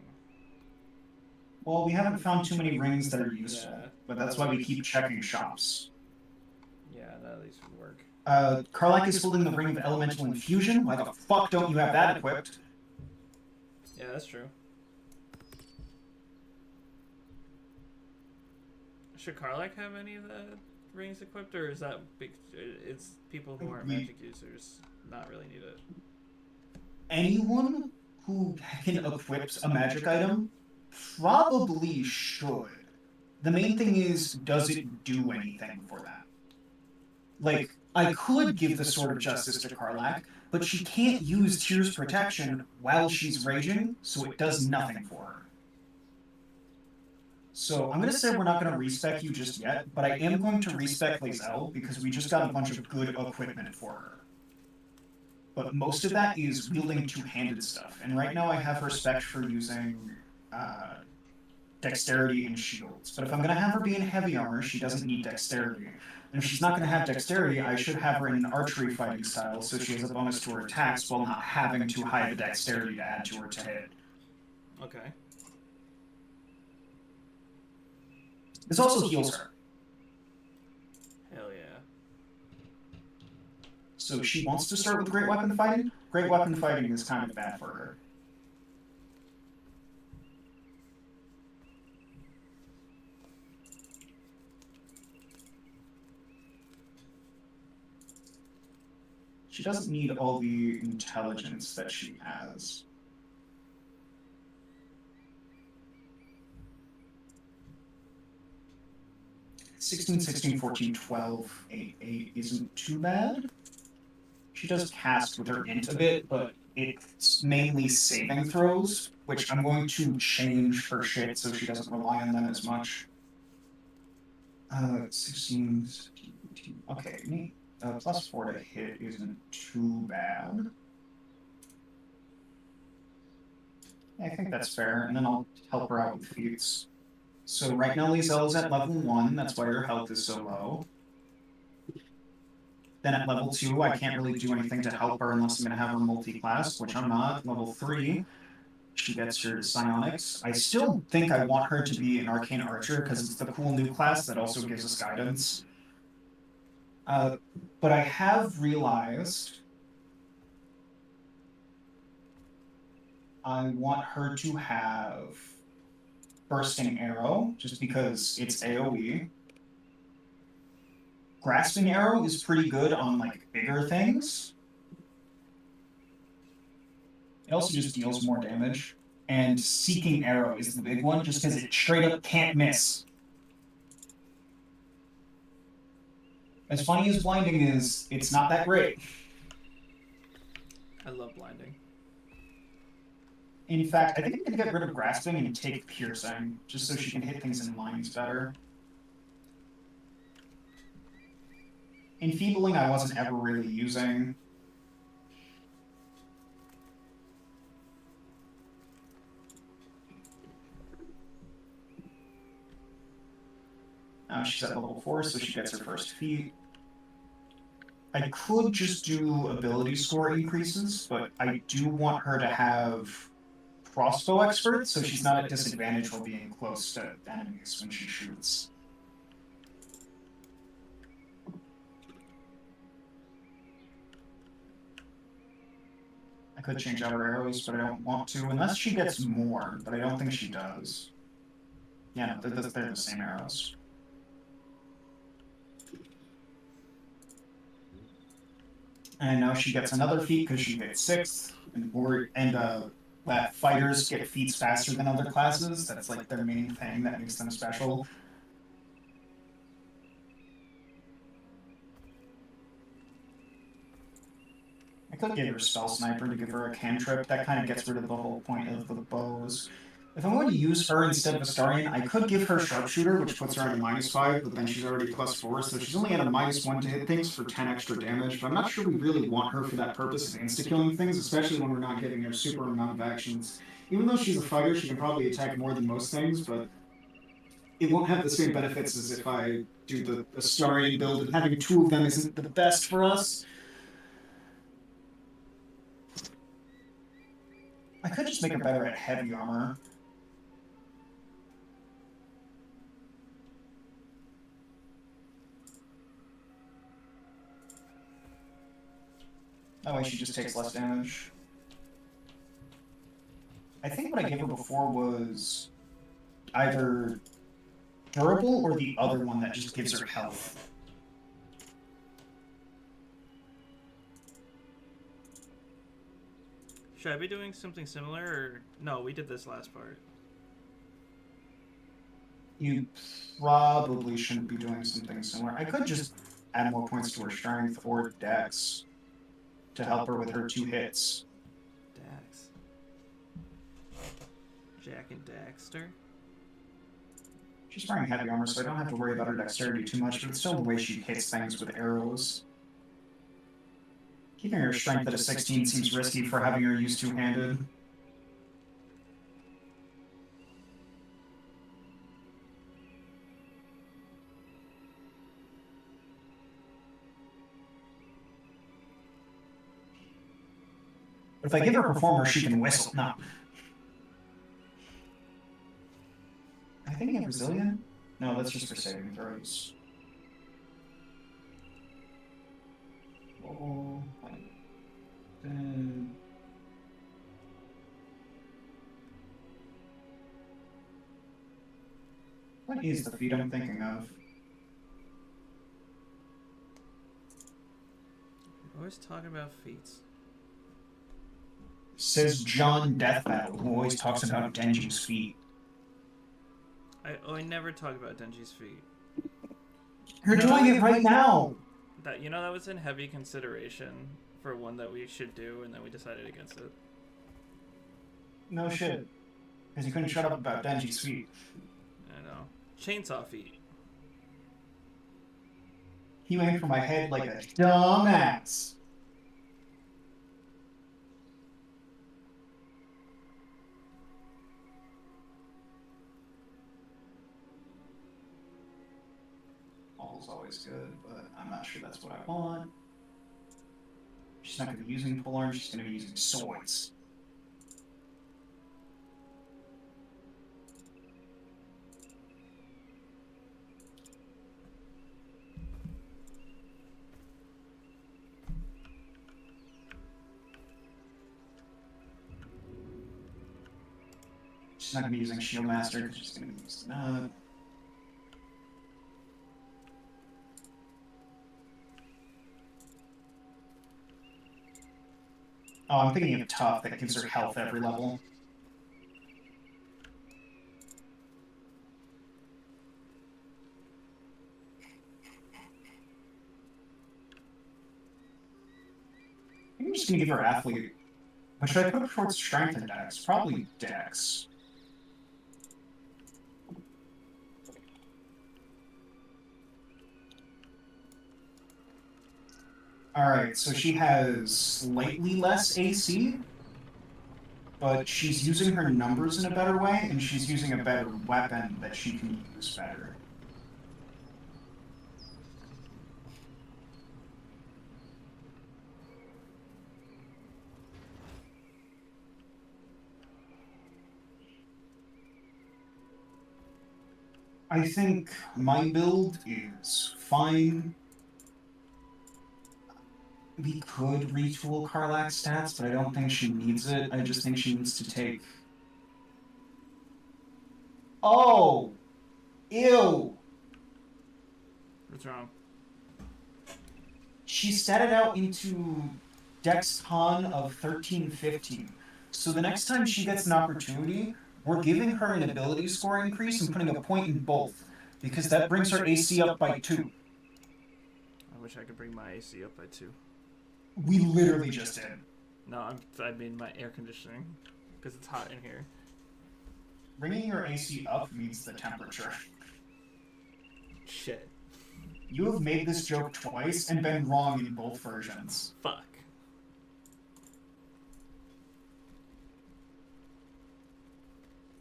Well, we haven't found too many rings that are useful, but that's why we keep checking shops. Yeah, that at least would work. Karlak is holding the Ring of Elemental Infusion. Why the fuck don't you have that equipped? Yeah, that's true. Should Karlak have any of the rings equipped, or is that big? It's people who aren't magic users not really need it. Anyone who can equip a magic item probably should. The main thing is, does it do anything for that? Like, I could give the Sword of Justice to Karlak, but she can't use Tear's protection while she's raging, so it does nothing for her. So I'm going to say we're not going to respec you just yet, but I am going to respec Lae'zel because we just got a bunch of good equipment for her. But most of that is wielding two-handed stuff, and right now I have her spec for using dexterity and shields. But if I'm going to have her be in heavy armor, she doesn't need dexterity. And if she's not going to have dexterity, I should have her in an archery fighting style so she has a bonus to her attacks while not having too high of a dexterity to add to her to hit. Okay. This also heals her. Hell yeah. So she wants to start with great weapon fighting. Great weapon fighting is kind of bad for her. She doesn't need all the intelligence that she has. (16, 16, 14, 12, 8, 8 isn't too bad. She does cast with her int a bit, but it's mainly saving throws, which I'm going to change her shit so she doesn't rely on them as much. 16, 17, 18. Okay, neat. Plus 4 to hit isn't too bad. I think that's fair, and then I'll help her out with feats. So right now Lae'zel is at level 1, that's why her health is so low. Then at level 2, I can't really do anything to help her unless I'm going to have her multi-class, which I'm not. Level 3, she gets her psionics. I still think I want her to be an arcane archer, because it's the cool new class that also gives us guidance. But I have realized I want her to have Bursting Arrow, just because it's AoE. Grasping Arrow is pretty good on, like, bigger things. It also just deals more damage. And Seeking Arrow is the big one, just because it straight up can't miss. As funny as blinding is, it's not that great. I love blinding. In fact, I think I'm going to get rid of grasping and take piercing, just so she can hit things in lines better. Enfeebling I wasn't ever really using. Now she's at level 4, so she gets her first feat. I could just do ability score increases, but I do want her to have crossbow expert, so she's not at disadvantage while being close to enemies when she shoots. I could change out her arrows, but I don't want to, unless she gets more, but I don't think she does. Yeah, no, they're the same arrows. And now she gets another feat because she hit 6th, that fighters get feats faster than other classes. That's like their main thing that makes them special. could give her Spell Sniper to give her a cantrip. That kind of gets rid of the whole point of the bows. If I'm going to use her instead of Astarion, I could give her Sharpshooter, which puts her at a -5, but then she's already +4, so she's only at a -1 to hit things for 10 extra damage. But I'm not sure we really want her for that purpose of insta-killing things, especially when we're not getting her super amount of actions. Even though she's a fighter, she can probably attack more than most things, but it won't have the same benefits as if I do the Astarion build, and having 2 of them isn't the best for us. I could just make her better at heavy armor. That way she just takes less damage. I think what I gave her before was either durable or the other one that just gives her health. Should I be doing something similar, or no? We did this last part. You probably shouldn't be doing something similar. I could just add more points to her strength or dex to help her with her 2 hits. Dax. Jack and Daxter. She's wearing heavy armor, so I don't have to worry about her dexterity too much, but it's still the way she hits things with arrows. Keeping her strength at a 16 seems risky for having her use two-handed. But if I give her Performer, she can whistle. No. I think I have Resilient? No, that's just for saving throws. Oh, what is the feat I'm thinking of? We're always talking about feats. Says John Deathbattle, who always talks about Denji's feet. I never talk about Denji's feet. You're doing it right now! That that was in heavy consideration for one that we should do, and then we decided against it. No shit. Because you couldn't shut up about Denji's feet. I know. Chainsaw feet. He went for my head like a dumbass. All's always good, but I'm not sure that's what I want. She's not going to be using polearm, she's going to be using swords. She's not going to be using Shield Master because she's going to be using that. Oh, I'm thinking of Tough that gives her health every level. I'm just going to give her Athlete. But should I put her towards Strength and Dex? Probably Dex. Alright, so she has slightly less AC, but she's using her numbers in a better way, and she's using a better weapon that she can use better. I think my build is fine. We could retool Karlach's stats, but I don't think she needs it. I just think she needs to take... Oh! Ew! What's wrong? She statted out into Dex Con of 13-15. So the next time she gets an opportunity, we're giving her an ability score increase and putting a point in both, because that brings her AC up by 2. I wish I could bring my AC up by 2. We literally just did. No, I mean my air conditioning, because it's hot in here. Bringing your AC up means the temperature. Shit. You have made this joke twice and been wrong in both versions. Fuck.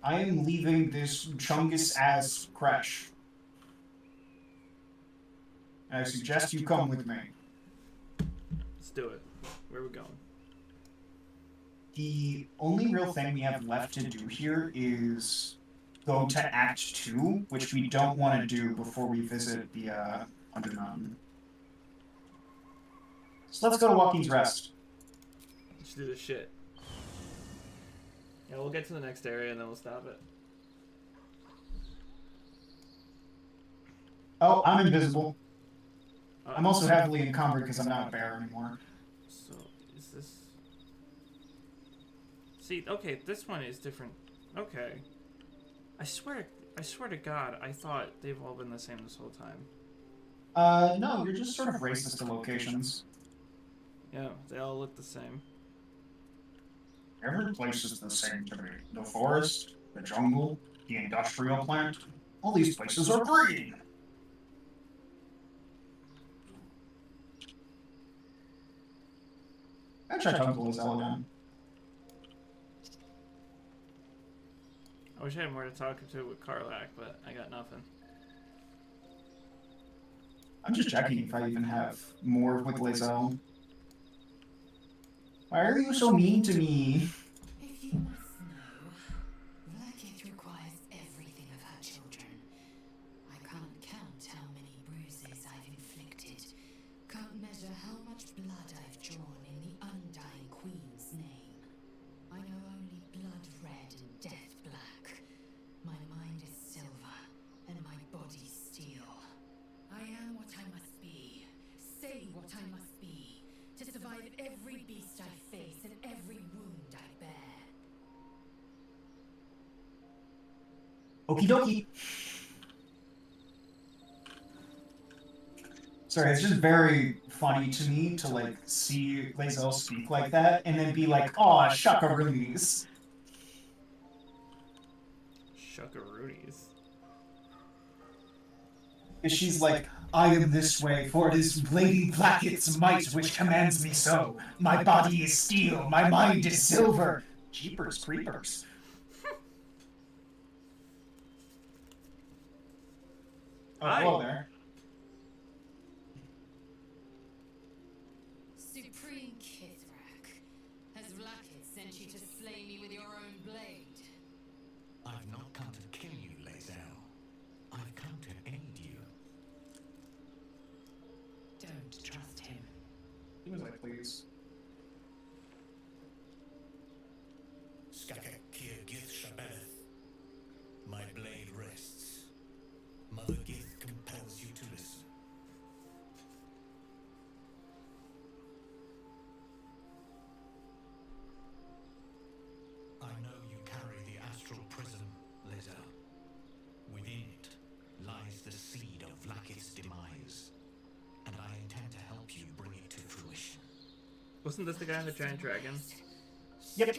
I am leaving this Chungus ass crash. I suggest you come with me. Let's do it. Where are we going? The only real thing we have left to do here is go to Act 2, which we don't want to do before we visit the Undermountain. So let's go to Walking's Rest. Let's do this shit. Yeah, we'll get to the next area and then we'll stop it. Oh, I'm invisible. I'm also heavily encumbered because I'm not a bear anymore. So, is this... See, okay, this one is different. Okay. I swear to God, I thought they've all been the same this whole time. No, you're just sort of racist to locations. Yeah, they all look the same. Every place is the same to me. The forest, the jungle, the industrial plant. All these places are green. I tried talking to Liz again. I wish I had more to talk to with Karlak, but I got nothing. I'm just checking if I even have more with Lizelle. Why are you so mean to me? If you must know, Vlaakith requires everything of her children. I can't count how many bruises I've inflicted. Can't measure how much blood I've drawn in the undying Queen's name. I know only blood red and death black. My mind is silver, and my body steel. I am what I must be. Say what I must be. To survive every beast I face and every wound I bear. Okie dokie. Sorry, it's just very funny to me to like see Lizelle speak like that and then be like, "Aw, shuckaroonies." Shuckaroonies. And she's like, "I am this way, for it is Lady Blacket's might which commands me so. My body is steel, my mind is silver." Jeepers creepers. Oh, hello there. Supreme Kithrak, has Vlaakith sent you to slay me with your own blade? I've not come to kill you, Lizelle. I've come to aid you. Don't trust him. He was like, "Please." Skakek Kir Gith Shabeleth. My blade rests. Mother Gith compels you to listen. I know you carry the astral prism, Lizelle. Within it lies the seed of Vlaakith's demise, and I intend to help you bring it to fruition. Wasn't this the guy in the giant dragon? Yep.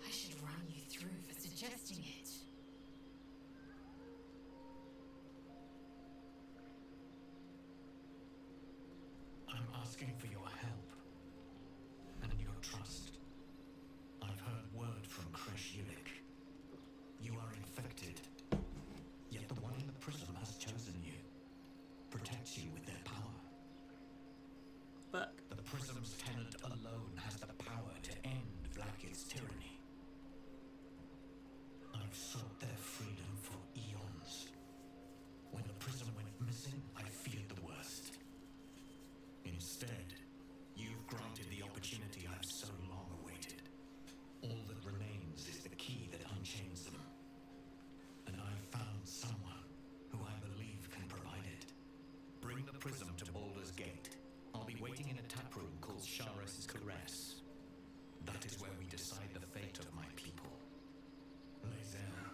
I should run you through for suggesting it. I'm asking for your help and your trust. I've heard word from Kresh Yulik. You are infected, yet the one in the prism has chosen you, protects you with their power. Fuck. The prism's tenant alone has the power to end Vlaakith's tyranny. I've sought their freedom for eons. When the prism went missing, I feared the worst. Instead, you've granted the opportunity I've so long awaited. All that remains is the key that unchains them. And I've found someone who I believe can provide it. Bring the prism to Baldur's Gate. I'll be waiting in a taproom called Sharis's Caress. That is where we decide the fate of my people. Lizelle,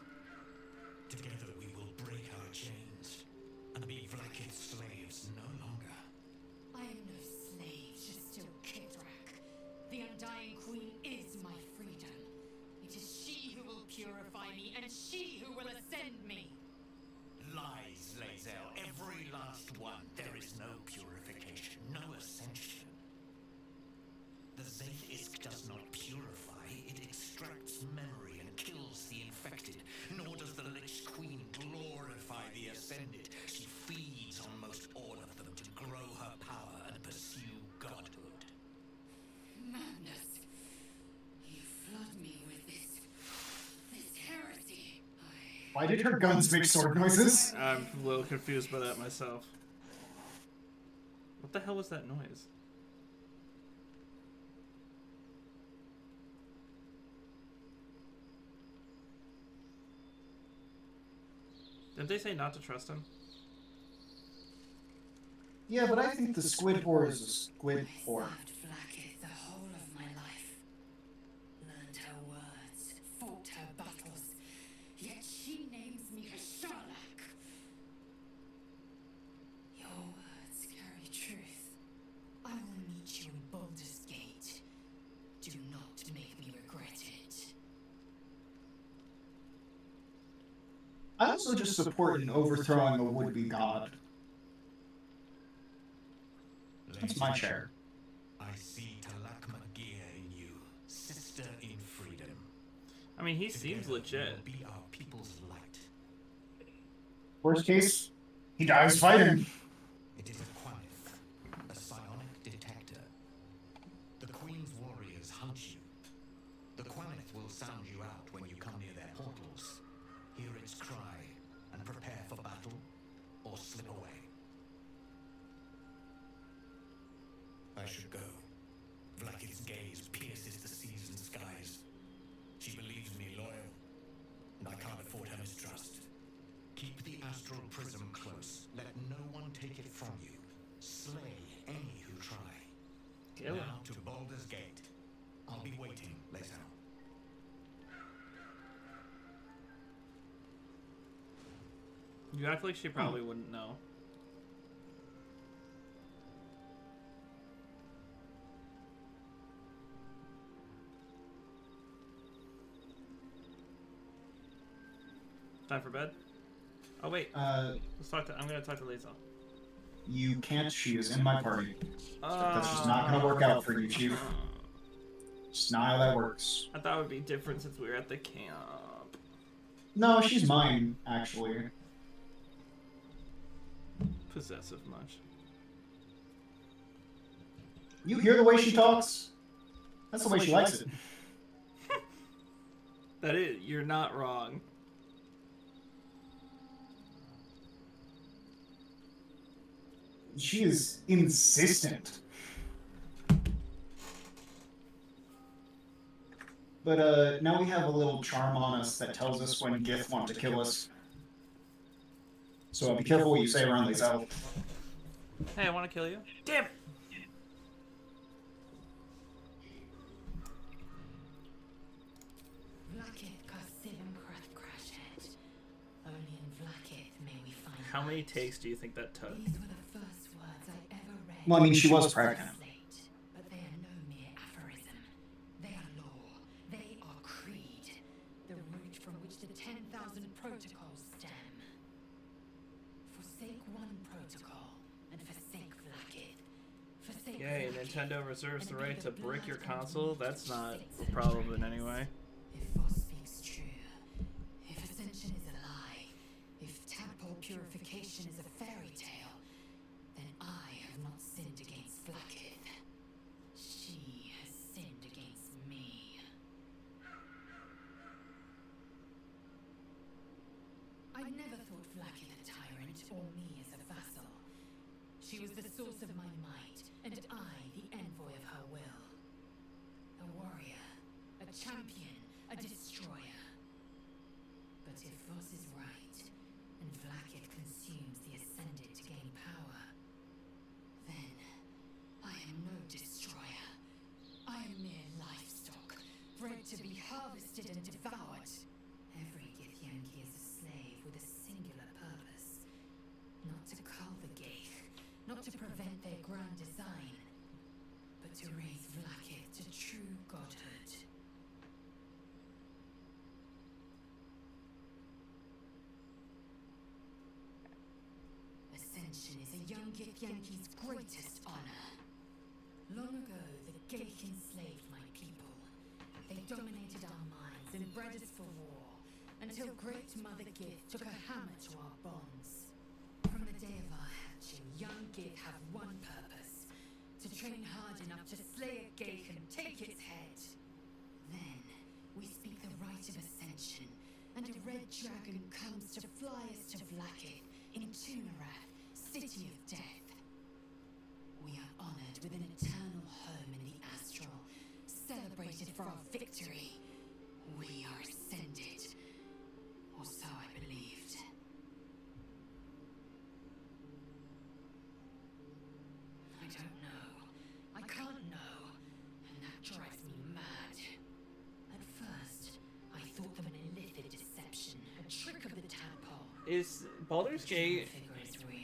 together we will break our chains and be Vlaakith's slaves no longer. I am no slave, just and she who will ascend me. Lies, Lazel, every last one. There is no purification, no ascension. The Zaith does not purify, it extracts memory and kills the infected. Nor does the Lich Queen glorify the ascended. She feeds on most all of them to grow her power and pursue godhood. Madness. You flood me with this heresy. Why did her guns make sword noises? I'm a little confused by that myself. What the hell was that noise? Didn't they say not to trust him? Yeah, but I think the squid whore is a squid whore. I served Vlaakith the whole of my life. Learned her words, fought her battles. Yet she names me her Sharlak. Your words carry truth. I will meet you in Baldur's Gate. Do not make me regret it. I also just support an overthrowing a would-be god. That's my chair. I see Talak Magia in you, sister in freedom. I mean, he seems Together, legit. we will be our people's light. Worst case, he dies fighting. It is a Quanith, a psionic detector. The Queen's warriors hunt you. The Quanith will sound you out when you come near their portals. Hear its cry and prepare for battle, or slip away. I should go. Vlaakith's gaze pierces the seas and skies. She believes me loyal, and I can't afford her mistrust. Keep the astral prism close. Let no one take it from you. Slay any who try. Kill him. Now to Baldur's Gate. I'll be waiting, Lazel. You act like she probably wouldn't know. Time for bed? Oh wait, let's talk to. I'm gonna talk to Lazel. You can't. She is in my party. That's just not gonna work out for you, Chief. It's not how that works. I thought it would be different since we were at the camp. No, she's mine, actually. Possessive much. You hear the way she talks? That's the way she likes it. That is, you're not wrong. She is insistent. But now we have a little charm on us that tells us when Gith want to kill us. So be careful what you say around these out. Hey, I want to kill you. Damn it! Vlaakith Karsivim Crashhead. Only in Vlaakith may we find. How many takes do you think that took? These were the first words I ever read. Well, I mean, she was pregnant. But they are no mere aphorism. They are law. They are creed. The root from which the 10,000 protocols stem. Forsake one protocol, and forsake Vlaakith. Forsake Yay, Vlaakith, Nintendo reserves the and right be to the brick your blood and console? root That's which not sits a in problem in dragon's any way. If Voss speaks true, if ascension is a lie, if tadpole purification is a fairy tale, then I have not sinned against Vlaakith. She has sinned against me. I never thought Vlaakith a tyrant or me as a vassal. She was the source of my might, and I the envoy of her will. A warrior, a champion, a destroyer. But if Voss is right, and Vlaakith consumes the Ascended to gain power, then I am no destroyer. I am mere livestock, bred to be harvested and devoured. Every Githyanki is a slave with a singular purpose. Not to cull the Geich, not to prevent their grand design, but to raise Vlaakith to true godhood. Githyanki's greatest honor. Long ago, the Ghaik enslaved my people. They dominated our minds and bred us for war, until Great Mother Gith took a hammer to our bonds. From the day of our hatching, young Gith have one purpose: to train hard enough to slay a Ghaik and take its head. Then, we speak the rite of ascension, and a red dragon comes to fly us to Vlaakith in Tunarath, City of Death. We are honored with an eternal home in the astral, celebrated for our victory. We are ascended. Or so I believed. I don't know. I can't know. And that drives me mad. At first, I thought them an illicit deception, a trick of the tadpole. Is Baldur's Gate Figure is real.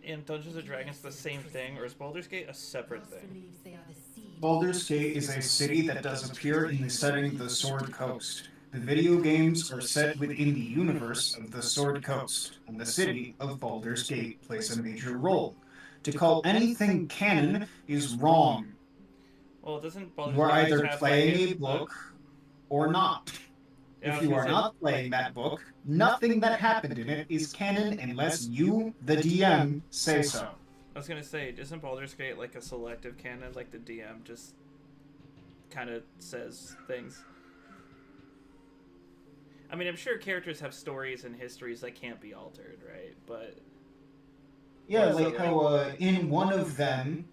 and Dungeons & Dragons the same thing, or is Baldur's Gate a separate Ross thing? believes they are the seed. Baldur's Gate is a city that does appear in the setting of the Sword Coast. The video games are set within the universe of the Sword Coast, and the city of Baldur's Gate plays a major role. To call anything canon is wrong. Well, doesn't Baldur's You are Gate either have, playing like, a book or not. Yeah, I If was you gonna are say- not playing that book, nothing that happened in it is canon unless you, the DM, say so. I was gonna say, isn't Baldur's Gate like a selective canon, like the DM just kind of says things? I mean, I'm sure characters have stories and histories that can't be altered, right? But Yeah, So, like how in one of them,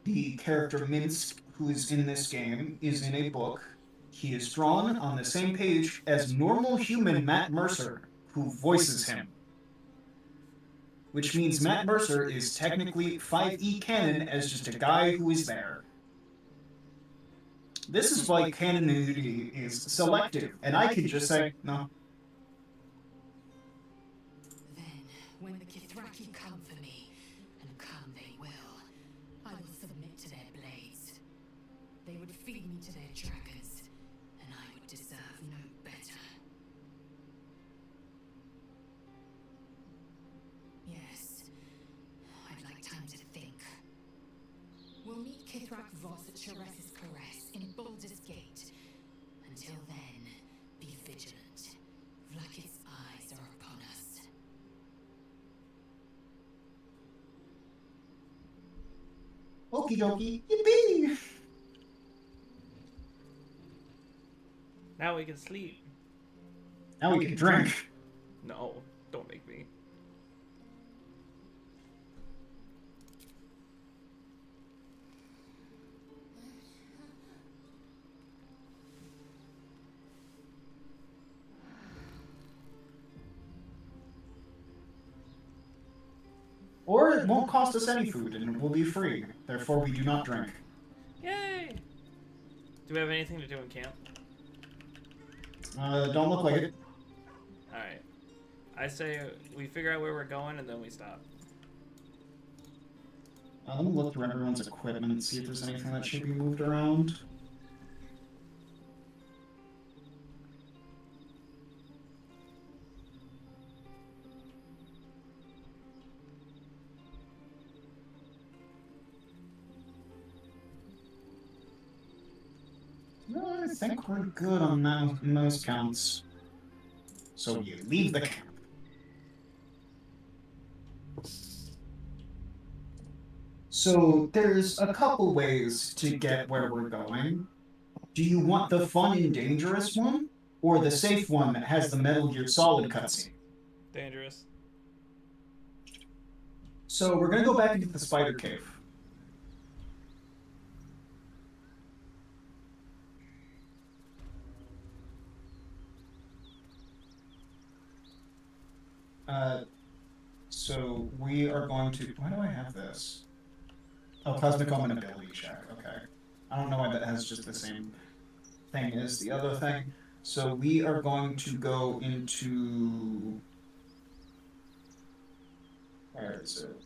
the character Minsk, who is in this game, is in a book. He is drawn on the same page as normal human Matt Mercer, who voices him. Which means Matt Mercer is technically 5e canon as just a guy who is there. This is why canonity is selective, and I could just say, no. Then, when the Githraki come for me, and come they will, I will submit to their blades. They would feed me to their dragons, and I would deserve no better. Yes, I'd like time to think. We'll meet Kithrak Voss at Chares's Caress in Baldur's Gate. Until then, be vigilant. Vlaakith's eyes are upon us. Okie dokie, yippee! now we can sleep. Now we can drink. No, don't make me. Or it won't cost us any food, and it will be free. Therefore, we do not drink. Yay! Do we have anything to do in camp? Don't look like it. Alright. I say we figure out where we're going and then we stop. Let me look through everyone's equipment and see if there's anything that should be moved around. No, I think we're good on those counts. So you leave the camp. So there's a couple ways to get where we're going. Do you want the fun and dangerous one, or the safe one that has the Metal Gear Solid cutscene? Dangerous. So we're gonna go back into the spider cave. So we are going to. Why do I have this? Oh, Cosmic Omen ability check. Okay. I don't know why that has just the same thing as the other thing. So we are going to go into. Where is it?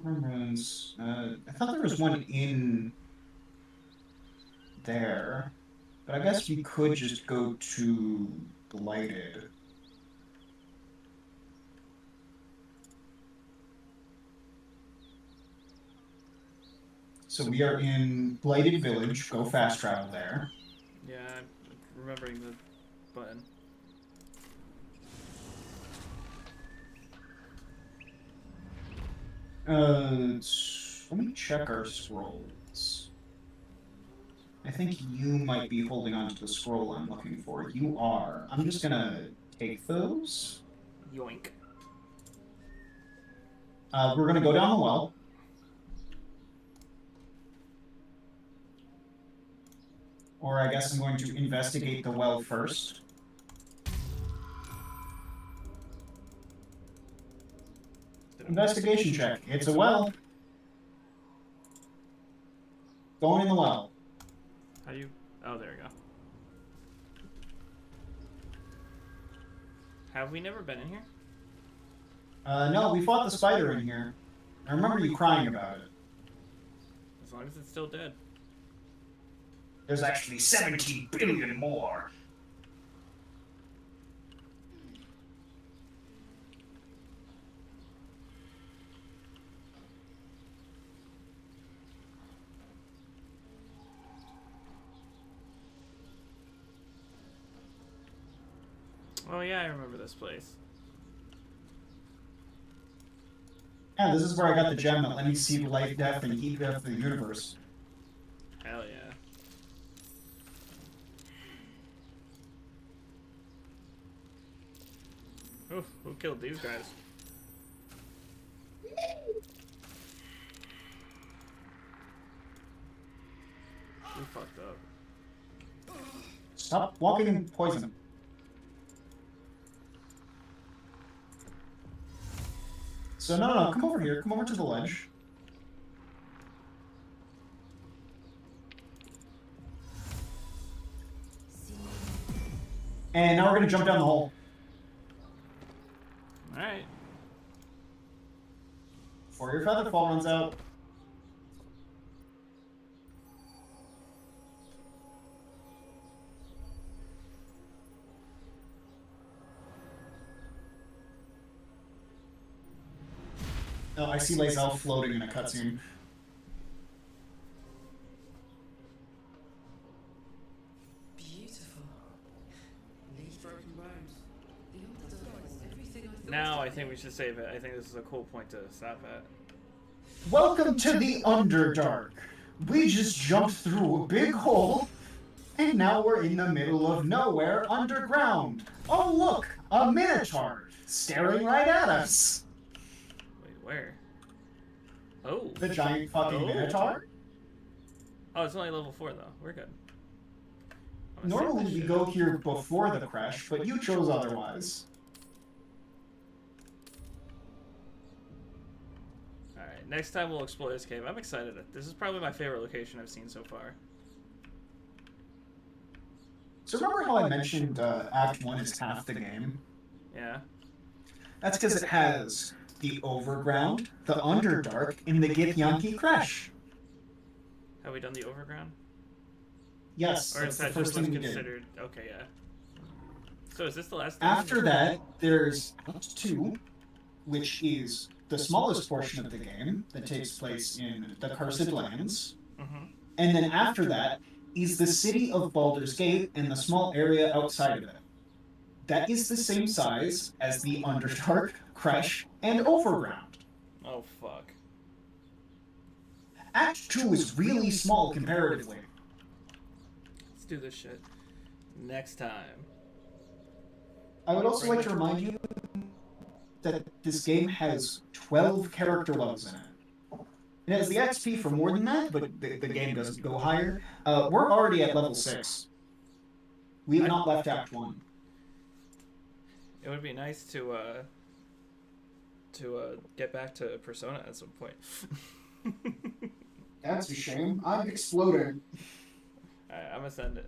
Ruins. I thought there was one in there, but I guess we could just go to Blighted. So we are in Blighted Village. Go fast travel there. Yeah, I'm remembering the button. Let me check our scrolls. I think you might be holding on to the scroll I'm looking for. You are. I'm just gonna take those. Yoink. We're gonna go down the well. Or I guess I'm going to investigate the well first. Investigation check. It's a well. Going in the well. How do you... Oh, there we go. Have we never been in here? No, we fought the spider in here. I remember you crying about it. As long as it's still dead. There's actually 17 billion more. Oh yeah, I remember this place. Yeah, this is where I got the gem that let me see the life, death, and heat death of the universe. Hell yeah. Oof, who killed these guys? We fucked up. Stop walking in poison. So no, come over here. Come over to the ledge. And now we're gonna jump down the hole. Alright. Before your feather fall runs out. Oh, I see Lae'zel floating in a cutscene. Beautiful. These broken bones. The Underdark is everything I thought. Now I think we should save it. I think this is a cool point to stop at. Welcome to the Underdark. We just jumped through a big hole, and now we're in the middle of nowhere underground. Oh look, a minotaur staring right at us. Wait, where? Oh. The giant fucking minotaur? Oh, it's only level 4 though. We're good. I'm gonna save Normally this we shit. go here before the crash, but you chose otherwise. Alright, next time we'll explore this cave. I'm excited. This is probably my favorite location I've seen so far. So remember how I mentioned Act 1 is half the game? Yeah. That's because it has the Overground, the Underdark, and the Githyanki Crash. Have we done the overground? Yes, Or that's is the that first just thing what's we did. considered? Okay, yeah. So is this the last thing? After that, there's Act 2, which is the smallest portion of the game that takes place in the Cursed Lands. Mm-hmm. And then after that is the city of Baldur's Gate and the small area outside of it. That is the same size as the Underdark, Crash, and Overground. Oh, fuck. Act 2 is really small comparatively. Let's do this shit next time. I would also like to remind you that this game has 12 character levels in it. It has the XP for more than that, but the game doesn't go higher. We're already at level 6. We have not left Act 1. It would be nice to get back to Persona at some point. That's a shame. I'm exploding. Alright, I'm gonna